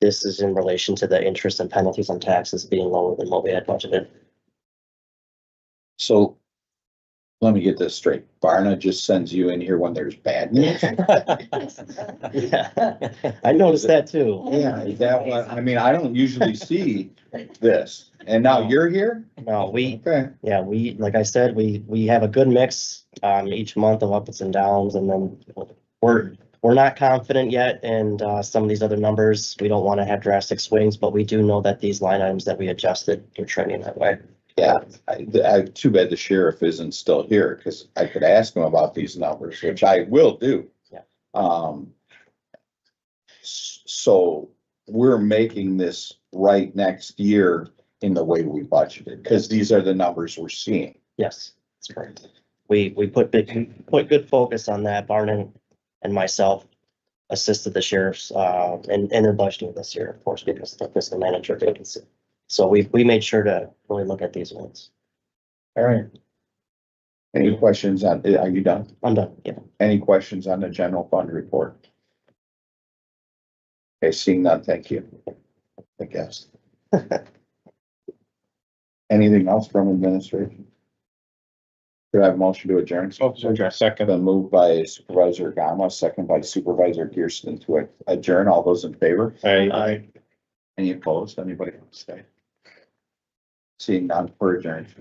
This is in relation to the interest and penalties on taxes being lower than what we had budgeted. So let me get this straight. Barna just sends you in here when there's bad news. Yeah, I noticed that too. Yeah, that one, I mean, I don't usually see this. And now you're here? No, Okay. yeah, like I said, we have a good mix each month of ups and downs, and then we're not confident yet in some of these other numbers. We don't want to have drastic swings, but we do know that these line items that we adjusted are trending that way. Yeah, too bad the sheriff isn't still here, because I could ask him about these numbers, which I will do. Yeah. So we're making this right next year in the way we budgeted, because these are the numbers we're seeing. Yes, that's correct. We put good focus on that. Barnum and myself assisted the sheriffs in their budgeting this year, of course, because of the fiscal manager vacancy. So we made sure to really look at these ones. All right. Any questions on, are you done? I'm done, yeah. Any questions on the general fund report? Okay, seeing none, thank you. I guess. Anything else from administration? Do I have a motion to adjourn? Second. Been moved by Supervisor Gama, second by Supervisor Gearston to adjourn. All those in favor? Aye. Any opposed? Anybody want to stay? Seeing none, for adjourned.